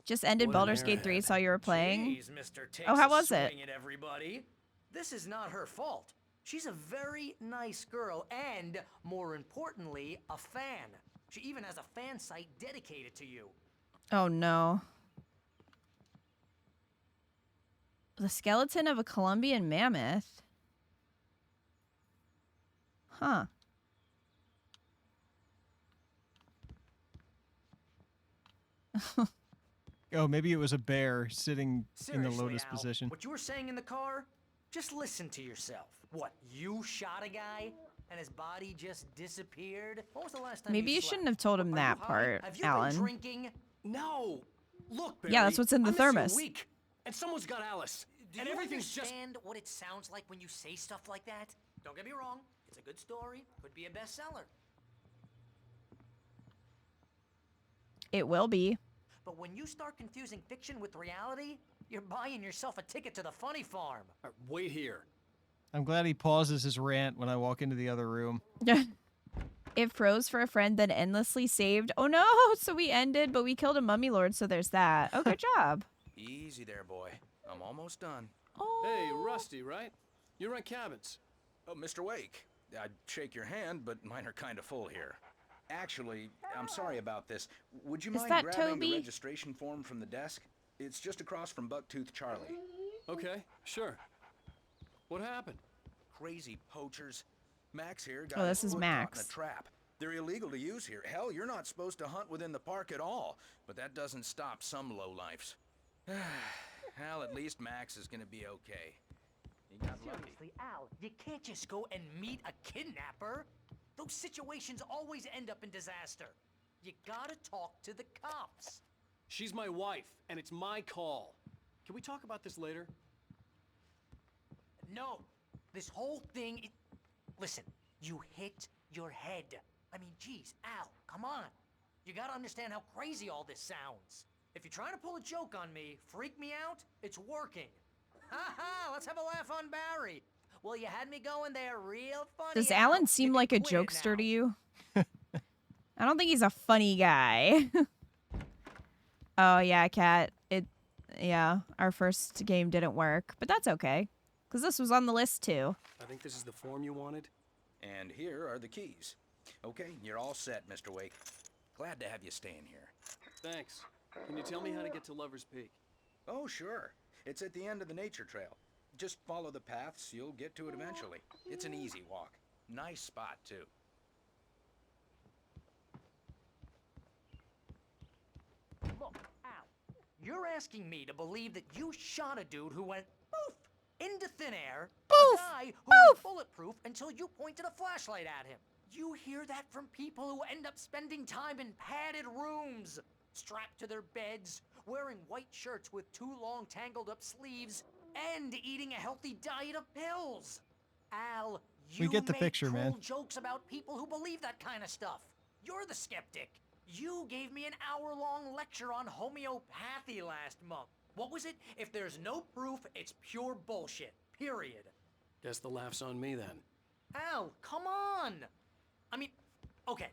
Just ended What an Baldur's Gate airhead. 3, saw you were playing. Jeez, Mr. Oh, how Texas was it? swinging, everybody. This is not her fault. She's a very nice girl and, more importantly, a fan. She even has a fan site dedicated to you. Oh no. The skeleton of a Colombian mammoth. Huh. Oh, maybe it was a bear sitting in the Seriously, lotus Al, position. what you were saying in the car? Just listen to yourself. What, you shot a guy and his body just disappeared? When was the last time Maybe you slept? shouldn't have told him Are that you high? part, Have you Alan. been drinking? No! Look, Barry, Yeah, that's what's in the I miss you a thermos. week, and someone's got Alice. Do and you everything's understand what it sounds like when you say stuff like that? Don't get me wrong. It's a good story. Could be a bestseller. It will be. But when you start confusing fiction with reality, you're buying yourself a ticket to the funny farm. Wait here. I'm glad he pauses his rant when I walk into the other room. It froze for a friend, then endlessly saved. Oh no! So we ended, but we killed a mummy lord, so there's that. Oh, good job. Easy there, boy. I'm almost done. Hey, Rusty, right? You rent cabins. Oh, Mr. Wake. I'd shake your hand, but mine are kind of full here. Actually, I'm sorry about this. Would you Is mind that grabbing Toby? the registration form from the desk? It's just across from Bucktooth Charlie. Okay, sure. What happened? Crazy poachers. Max here got Oh, this his is foot caught in Max. a trap. They're illegal to use here. Hell, you're not supposed to hunt within the park at all. But that doesn't stop some lowlifes. Hell, at least Max is gonna be okay. He got lucky. Seriously, Al, you can't just go and meet a kidnapper. Those situations always end up in disaster. You gotta talk to the cops. She's my wife, and it's my call. Can we talk about this later? No, this whole thing is... Listen, you hit your head. I mean, geez, Al, come on. You gotta understand how crazy all this sounds. If you're trying to pull a joke on me, freak me out, it's working. Ha ha, let's have a laugh on Barry. Well, you had me going there real funny. Does Al. Alan seem like a jokester to you? I don't think he's a funny guy. Oh yeah, Kat. Yeah, our first game didn't work, but that's okay. Because this was on the list too. I think this is the form you wanted. And here are the keys. Okay, you're all set, Mr. Wake. Glad to have you staying here. Thanks. Can you tell me how to get to Lover's Peak? Oh, sure. It's at the end of the nature trail. Just follow the paths, you'll get to it eventually. It's an easy walk. Nice spot, too. Look, Al, you're asking me to believe that you shot a dude who went poof into thin air, Poof! a guy who was bulletproof until you pointed a flashlight at him. You hear that from people who end up spending time in padded rooms, strapped to their beds, wearing white shirts with too long tangled up sleeves, and eating a healthy diet of pills. Al, you We get the make picture, cruel man. jokes about people who believe that kind of stuff. You're the skeptic. You gave me an hour-long lecture on homeopathy last month. What was it? If there's no proof, it's pure bullshit. Period. Guess the laugh's on me then. Al, come on! I mean, okay.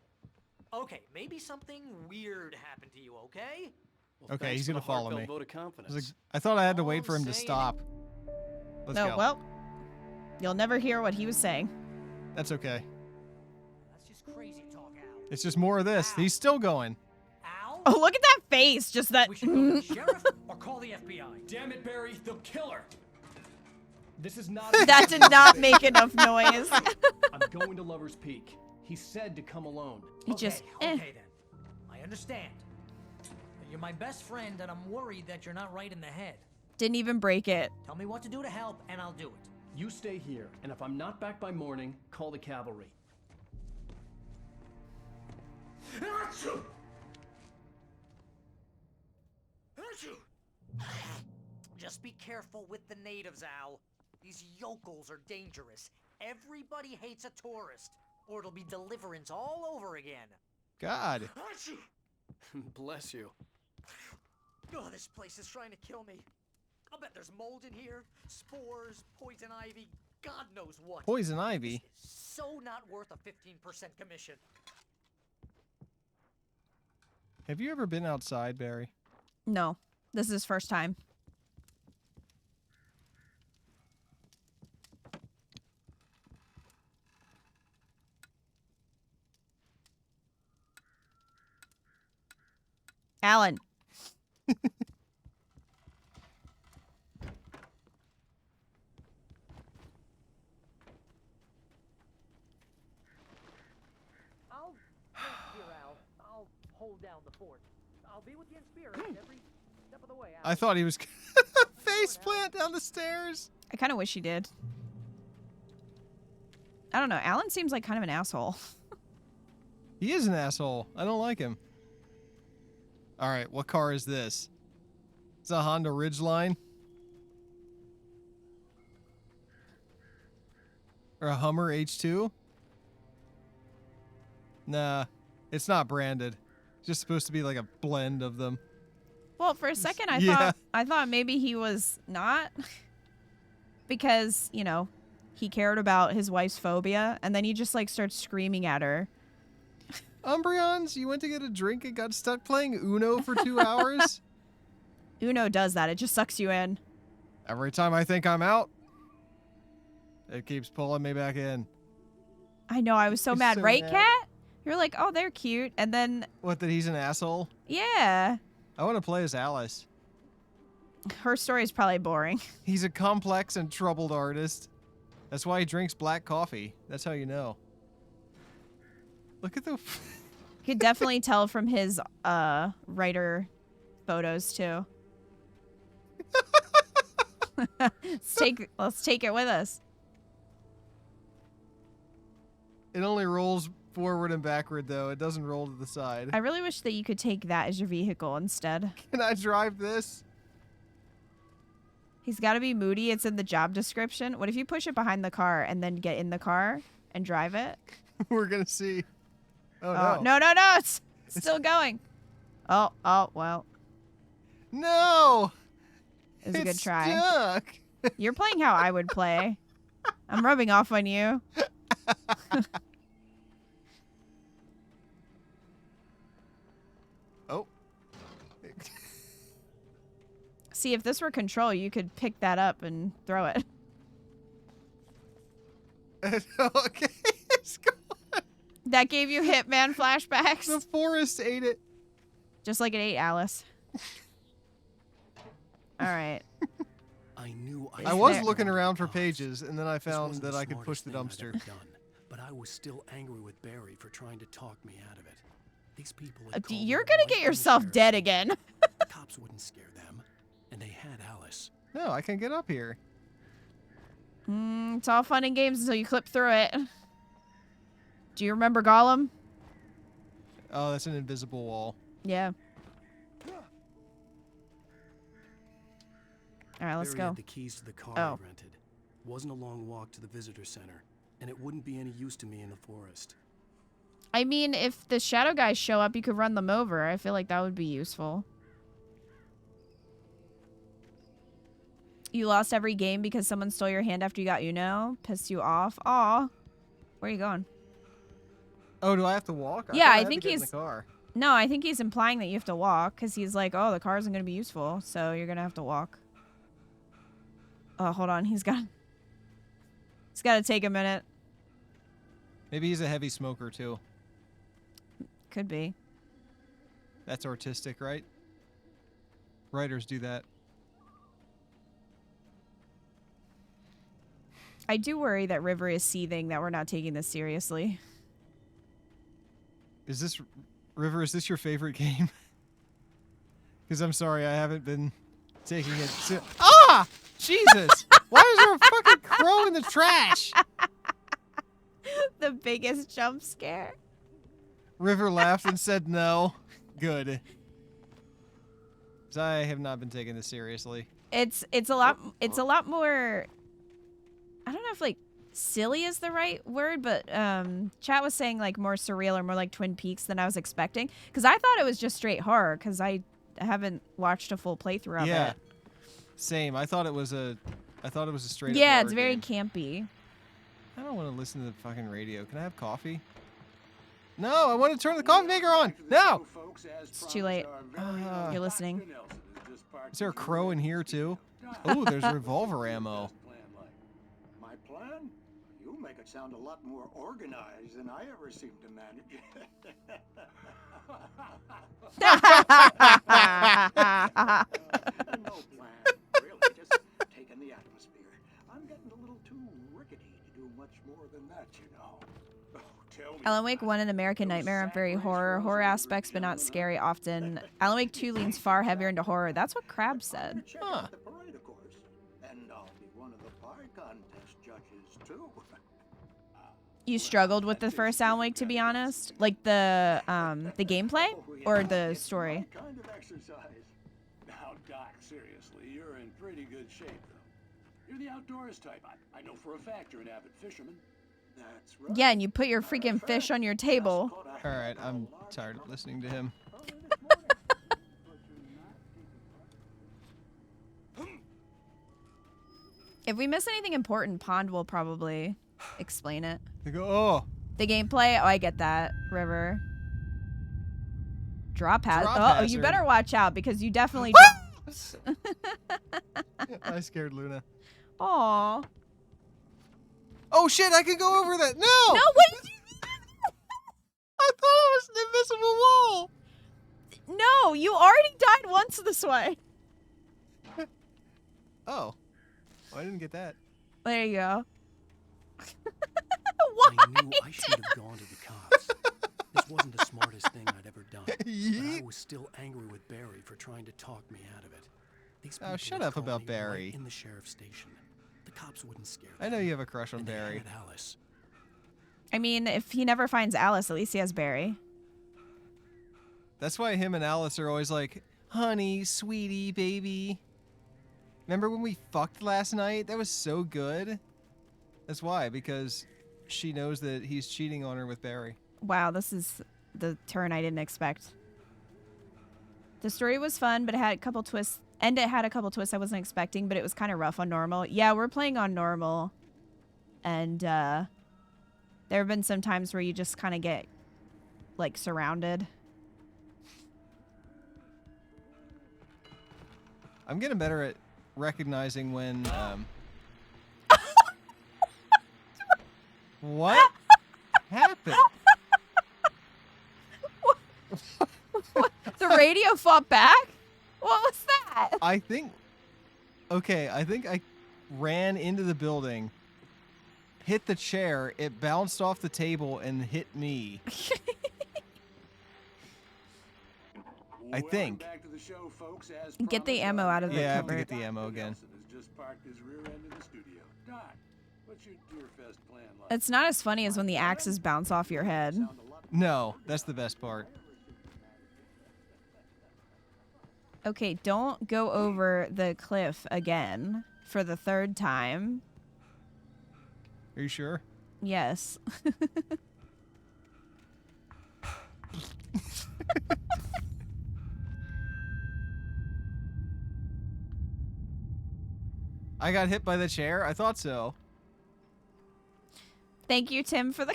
Okay, maybe something weird happened to you, okay? Well, Okay, thanks he's for gonna the follow heartfelt me. vote of I confidence. was like, I thought I had to All wait for him to saying stop. Let's No, go. well, you'll never hear what he was saying. That's okay. That's just crazy talk, Al. It's just more of this. He's still going. Al? Oh, look at that face! Just that. We should go to the sheriff or call the FBI. Damn it, Barry, they'll kill her. This is not. That did not make enough noise. I'm going to Lover's Peak. He said to come alone. He just. Okay then. I understand. You're my best friend, and I'm worried that you're not right in the head. Didn't even break it. Tell me what to do to help, and I'll do it. You stay here, and if I'm not back by morning, call the cavalry. Achoo! Achoo! Just be careful with the natives, Al. These yokels are dangerous. Everybody hates a tourist, or it'll be deliverance all over again. God. Achoo! Bless you. Oh, this place is trying to kill me. I'll bet there's mold in here, spores, poison ivy, God knows what. Poison ivy. So not worth a 15% commission. Have you ever been outside, Barry? No, this is his first time. Alan. I'll here, Al. I'll hold down the fort. I'll be with you in spirit every step of the way. I thought he was face plant down the stairs. I kind of wish he did. I don't know. Alan seems like kind of an asshole. He is an asshole. I don't like him. All right, what car is this? It's a Honda Ridgeline. Or a Hummer H2? Nah, it's not branded. It's just supposed to be like a blend of them. Well, for a second, Yeah. I thought maybe he was not, because you know, he cared about his wife's phobia, and then he just like starts screaming at her. Umbreons, you went to get a drink and got stuck playing Uno for 2 hours? Uno does that. It just sucks you in. Every time I think I'm out, it keeps pulling me back in. I know. I was so You're mad, so right, mad. Kat? You're like, oh, they're cute, and then What, that he's an asshole? yeah, I want to play as Alice. her story is probably boring. He's a complex and troubled artist. That's why he drinks black coffee. That's how you know. Look at the... You could definitely tell from his writer photos too. Let's take it with us. It only rolls forward and backward, though. It doesn't roll to the side. I really wish that you could take that as your vehicle instead. Can I drive this? He's got to be moody. It's in the job description. What if you push it behind the car and then get in the car and drive it? We're going to see. Oh, no. No. It's still going. Oh, well. No! It was a good try. Stuck. You're playing how I would play. I'm rubbing off on you. Oh. See, if this were Control, you could pick that up and throw it. Okay. It's gone. That gave you Hitman flashbacks. The forest ate it. Just like it ate Alice. All right. I knew I was looking around for pages, and then I found that I could push the dumpster. But I was still angry with Barry for trying to talk me out of it. These people. You're gonna get yourself dead again. Cops wouldn't scare them, and they had Alice. No, I can get up here. It's all fun and games until you clip through it. Do you remember Gollum? Oh, that's an invisible wall. Yeah. All right, let's Barry go. had the keys to the car I rented. Wasn't a long walk to the visitor center, and it wouldn't be any use to me in the forest. I mean, if the shadow guys show up, you could run them over. I feel like that would be useful. You lost every game because someone stole your hand after you got Uno? Pissed you off? Aw. Where are you going? Oh, do I have to walk? Yeah, thought I had to think get in he's... the car. No, I think he's implying that you have to walk because he's like, oh, the car isn't going to be useful, so you're going to have to walk. Oh, hold on. He's got to take a minute. Maybe he's a heavy smoker, too. Could be. That's artistic, right? Writers do that. I do worry that River is seething that we're not taking this seriously. Is this... River, is this your favorite game? Because I'm sorry, I haven't been taking it... Ah! Jesus! Why is there a fucking crow in the trash? The biggest jump scare. River laughed and said no. Good. 'Cause I have not been taking this seriously. It's a lot more... I don't know if like silly is the right word, but chat was saying like more surreal or more like Twin Peaks than I was expecting. Because I thought it was just straight horror because I haven't watched a full playthrough of it. Same. I thought it was a straight up Yeah, horror it's very game. campy. I don't want to listen to the fucking radio. Can I have coffee? No, I want to turn the coffee maker on. No. It's too late. You're listening. Is there a crow in here too? Oh, there's revolver ammo. My plan? You make it sound a lot more organized than I ever seem to manage. No plan, really, just taking the atmosphere. I'm getting a little too rickety to do much more than that, you know. Oh, tell me. Alan Wake 1 and American Nightmare are very horror aspects, but not scary often. Alan Wake 2 leans far heavier into horror. That's what Krabs said. Check out the parade, of course. And I'll be one of the pie contest judges, too. You struggled with the first Alan Wake, to be honest? Like the gameplay or the story? Kind of exercise. Now, Doc, seriously, you're in pretty good shape, though. You're the outdoors type. I know for a fact you're an avid fisherman. That's right. Yeah, and you put your freaking fish on your table. All right, I'm tired of listening to him. If we miss anything important, Pond will probably explain it. They go, oh. The gameplay? Oh, I get that. River. Drop hazard. Drop Oh, you hazard. better watch out because you definitely dropped. I scared Luna. Aw. Oh shit, I can go over that. No! No, what did you do? I thought it was an invisible wall. No, you already died once this way. Oh. I didn't get that. There you go. I knew I should have gone to the cops. This wasn't the smartest thing I'd ever done. But I was still angry with Barry for trying to talk me out of it. These people shut were up about calling me Barry. right in the sheriff's station. The cops wouldn't scare I know you have a crush on Barry. Had Alice. I mean, if he never finds Alice, at least he has Barry. That's why him and Alice are always like, honey, sweetie, baby. Remember when we fucked last night? That was so good. That's why, because she knows that he's cheating on her with Barry. Wow, this is the turn I didn't expect. The story was fun, but it had a couple twists. And it had a couple twists I wasn't expecting, but it was kind of rough on normal. Yeah, we're playing on normal. And there have been some times where you just kind of get, like, surrounded. I'm getting better at recognizing when, What happened? What? The radio fought back? What was that? I think I ran into the building, hit the chair, it bounced off the table and hit me. I think. Back to the show, folks, as Get the ammo out of the Yeah, I have to cupboard. get the ammo again. has just parked his rear end in the studio. Doc, what's your Deerfest plan like? It's not as funny as when the axes bounce off your head. No, that's the best part. Okay, don't go over the cliff again for the third time. Are you sure? Yes. I got hit by the chair? I thought so. Thank you, Tim, for the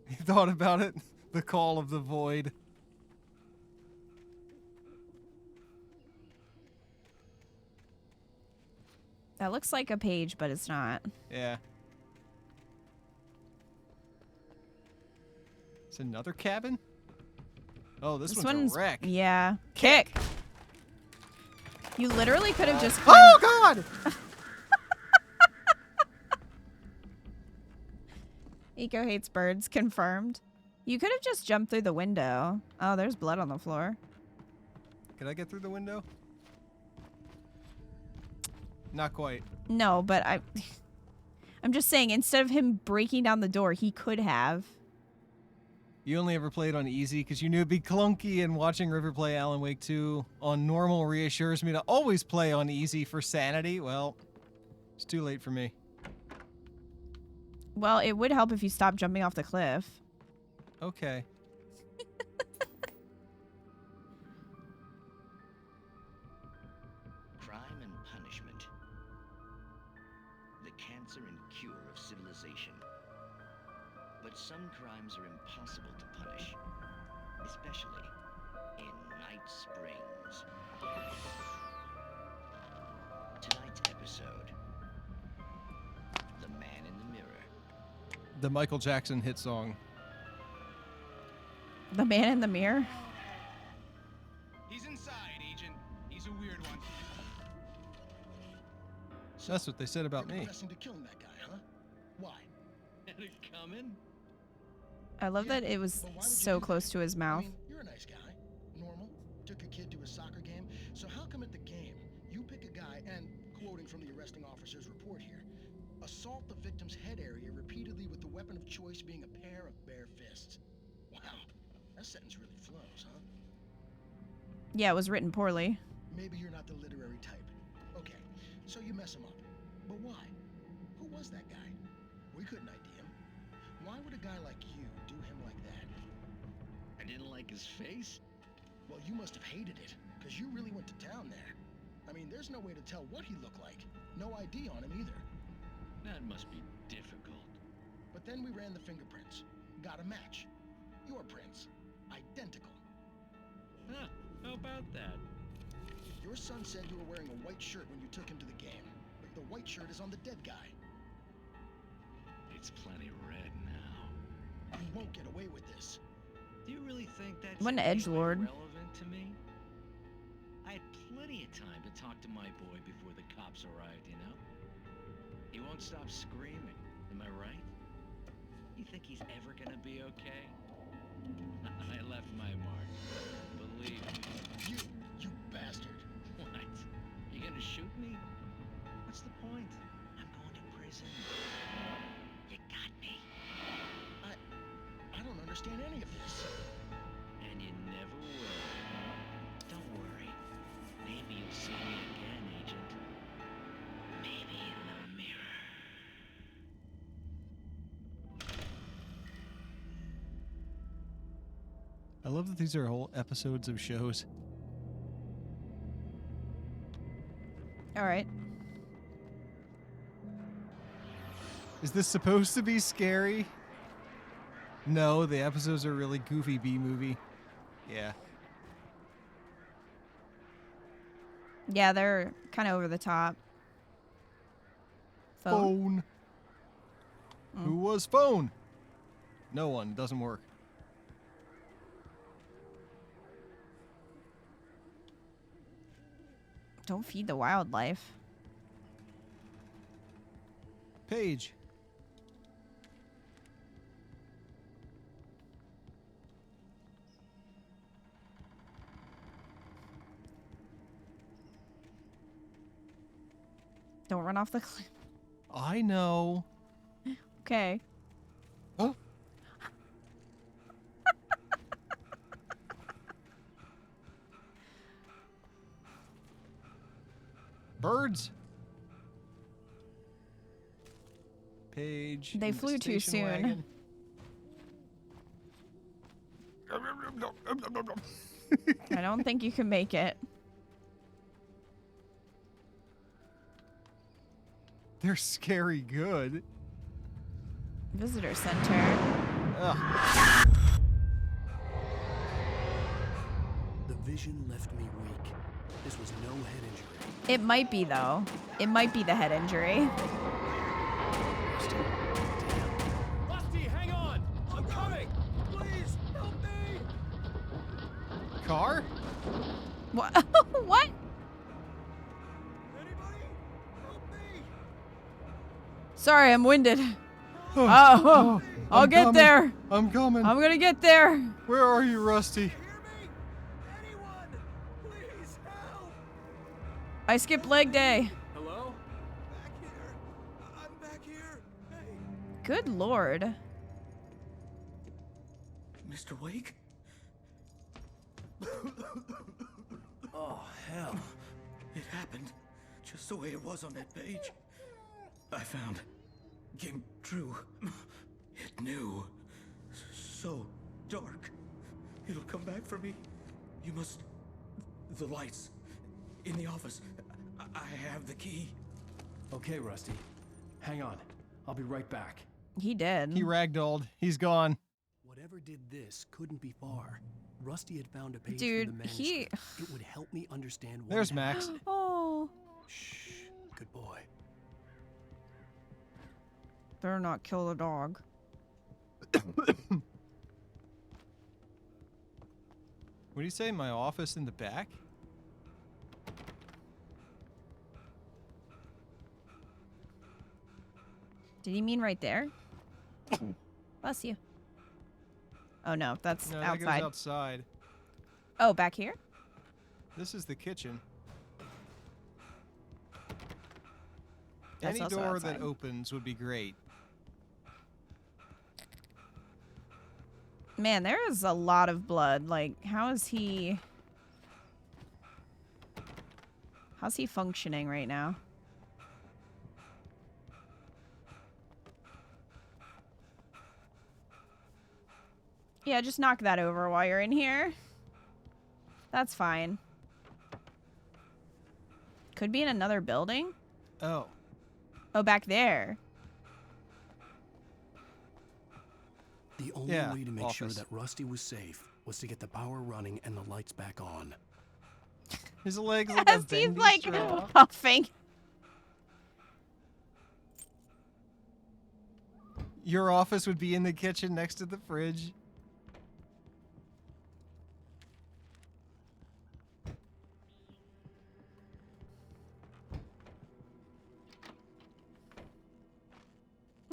You thought about it? The call of the void. That looks like a page, but it's not. Yeah. It's another cabin? Oh, this one's a wreck. Yeah. Kick. You literally could have just... Oh, God! Eco hates birds. Confirmed. You could have just jumped through the window. Oh, there's blood on the floor. Can I get through the window? Not quite. No, but I'm just saying, instead of him breaking down the door, he could have. You only ever played on easy because you knew it'd be clunky, and watching River play Alan Wake 2 on normal reassures me to always play on easy for sanity. Well, it's too late for me. Well, it would help if you stopped jumping off the cliff. Okay. Crime and punishment. The cancer and cure of civilization. But some crimes are impossible to punish, especially in Night Springs. The Michael Jackson hit song. The Man in the Mirror? He's inside, Agent. He's a weird one. That's what they said about me. Confessing to killing that guy, huh? Why? Had it coming? I love that it was so close to his mouth. I mean, you're a nice guy. Normal. Took a kid to a soccer game. So how come at the game, you pick a guy and, quoting from the arresting officer's report here, assault the victim's head area repeatedly with the weapon of choice being a pair of bare fists? Wow. That sentence really flows, huh? Yeah, it was written poorly. Maybe you're not the literary type. Okay, so you mess him up. But why? Who was that guy? We couldn't ID him. Why would a guy like you do him like that? I didn't like his face? Well, you must have hated it, because you really went to town there. I mean, there's no way to tell what he looked like. No ID on him either. That must be difficult. But then we ran the fingerprints. Got a match. Your prints. Identical. Huh, how about that? Your son said you were wearing a white shirt when you took him to the game. But the white shirt is on the dead guy. It's plenty red now. You won't get away with this. Do you really think that's What an edgelord. relevant to me? I had plenty of time to talk to my boy before the cops arrived, you know? He won't stop screaming, am I right? You think he's ever gonna be okay? I left my mark. Believe me. You bastard. What? You gonna shoot me? What's the point? I'm going to prison. You got me. I don't understand any of this. And you never will. Don't worry. Maybe you'll see me again, Agent. Maybe in the mirror. I love that these are whole episodes of shows. All right. Is this supposed to be scary? No, the episodes are really goofy B-movie. Yeah. Yeah, they're kind of over the top. Phone. Who was phone? No one. Doesn't work. Don't feed the wildlife. Page. Don't run off the cliff. I know. Okay. Oh. Birds. Page. They in the flew too station soon. wagon. I don't think you can make it. They're scary good. Visitor center. Ugh. The vision left me weak. This was no head injury. It might be, though. It might be the head injury. Rusty, hang on! I'm coming! Please, help me! Car? What? What? Sorry, I'm winded. Oh, I'll get coming. there. I'm coming. I'm gonna get there. Where are you, Rusty? I skipped leg day. Hello? Good lord. Mr. Wake? Oh, hell. It happened just the way it was on that page. I found. Came true. It knew. So dark. It'll come back for me. You must. The lights. In the office. I have the key. Okay, Rusty. Hang on. I'll be right back. He did. He ragdolled. He's gone. Whatever did this couldn't be far. Rusty had found a page Dude, from the manuscript. It would help me understand what There's had Max. happened. Oh. Shh. Good boy. Better not kill the dog. What do you say? My office in the back? Did he mean right there? Bless you. Oh no, that's No, that outside. goes outside. Oh, back here? This is the kitchen. That's Any also door outside. that opens would be great. Man, there is a lot of blood. Like, how's he functioning right now? Yeah, just knock that over while you're in here. That's fine. Could be in another building. Oh. Oh, back there. The only Yeah, way to make sure office. that Rusty was safe was to get the power running and the lights back on. His legs like a As he's bendy like straw. huffing. Your office would be in the kitchen next to the fridge.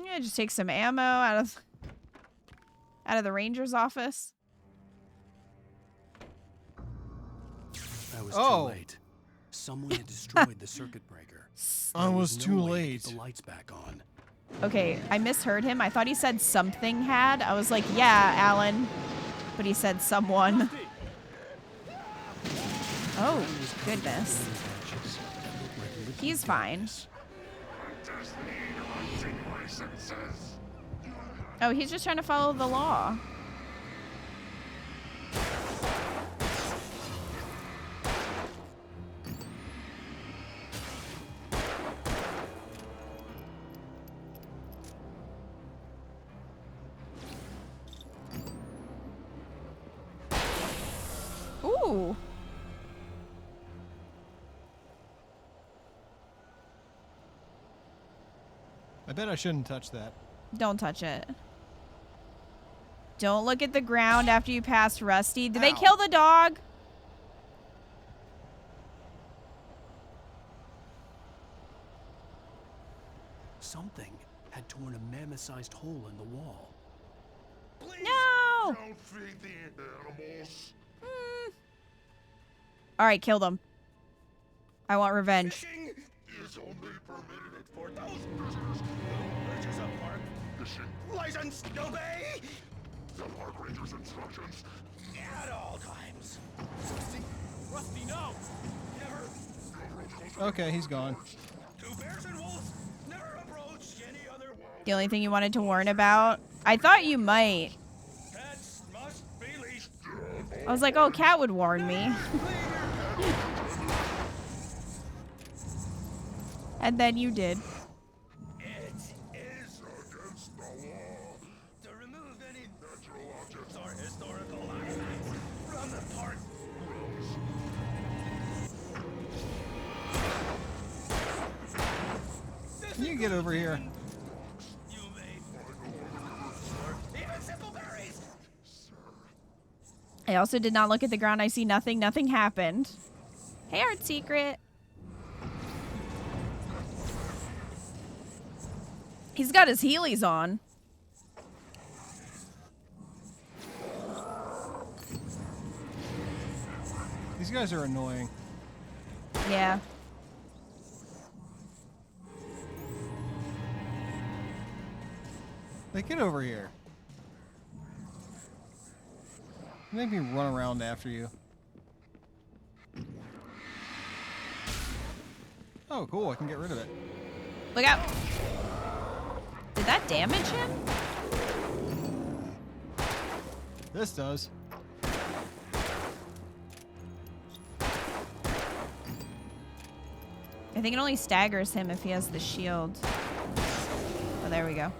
Yeah, just take some ammo out of the ranger's office. I was Oh. too late. Someone had destroyed the circuit breaker. I There was no too way to late. get the lights back on. Okay, I misheard him. I thought he said something had. I was like, yeah, Alan. But he said someone. Oh, goodness. He's fine. Oh, he's just trying to follow the law. Ooh. I bet I shouldn't touch that. Don't touch it. Don't look at the ground after you pass Rusty. Did they kill the dog? Something had torn a mammoth-sized hole in the wall. No! Don't feed the animals. All right, kill them. I want revenge. Fishing is only permitted for those visitors who purchase a park fishing license. Obey the park ranger's instructions at all times. Rusty, no! Never. Okay, he's gone. Two bears and wolves never approach any other. The only thing you wanted to warn about? I thought you might. Pets must be leashed. I was like, oh, Cat would warn me. And then you did. It is against the law to remove any natural objects or historical artifacts from the park grounds. Can you get over here? You may even simple berries. I also did not look at the ground. I see nothing. Nothing happened. Hey, Art Secret. He's got his Heelys on. These guys are annoying. Yeah. Hey, get over here. Make me run around after you. Oh, cool. I can get rid of it. Look out. Did that damage him? This does. I think it only staggers him if he has the shield. Oh, there we go.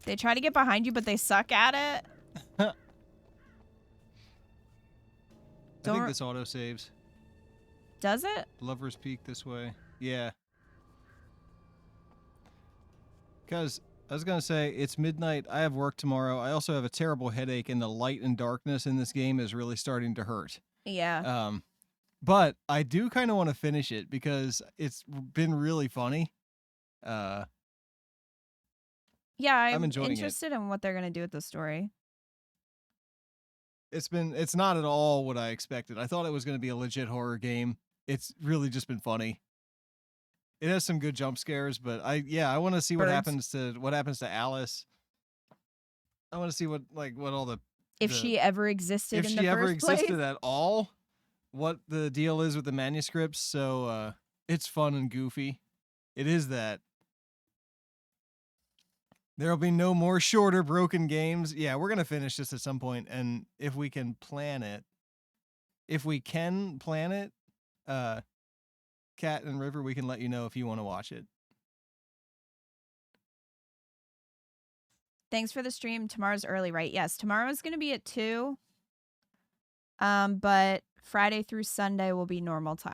They try to get behind you, but they suck at it. I think this auto saves. Does it? Lover's Peak this way. Yeah. Because I was going to say, it's midnight. I have work tomorrow. I also have a terrible headache, and the light and darkness in this game is really starting to hurt. Yeah. But I do kind of want to finish it because it's been really funny. Yeah, I'm I'm enjoying it. interested in what they're going to do with the story. It's not at all what I expected. I thought it was going to be a legit horror game. It's really just been funny. It has some good jump scares, but I want to see what happens to Alice. I want to see what all the If she ever existed in the first place. If she ever existed at all, what the deal is with the manuscripts. So it's fun and goofy. It is that. There'll be no more shorter broken games. Yeah, we're going to finish this at some point, and if we can plan it, Kat and River, we can let you know if you want to watch it. Thanks for the stream. Tomorrow's early, right? Yes, tomorrow's going to be at 2. But Friday through Sunday will be normal time.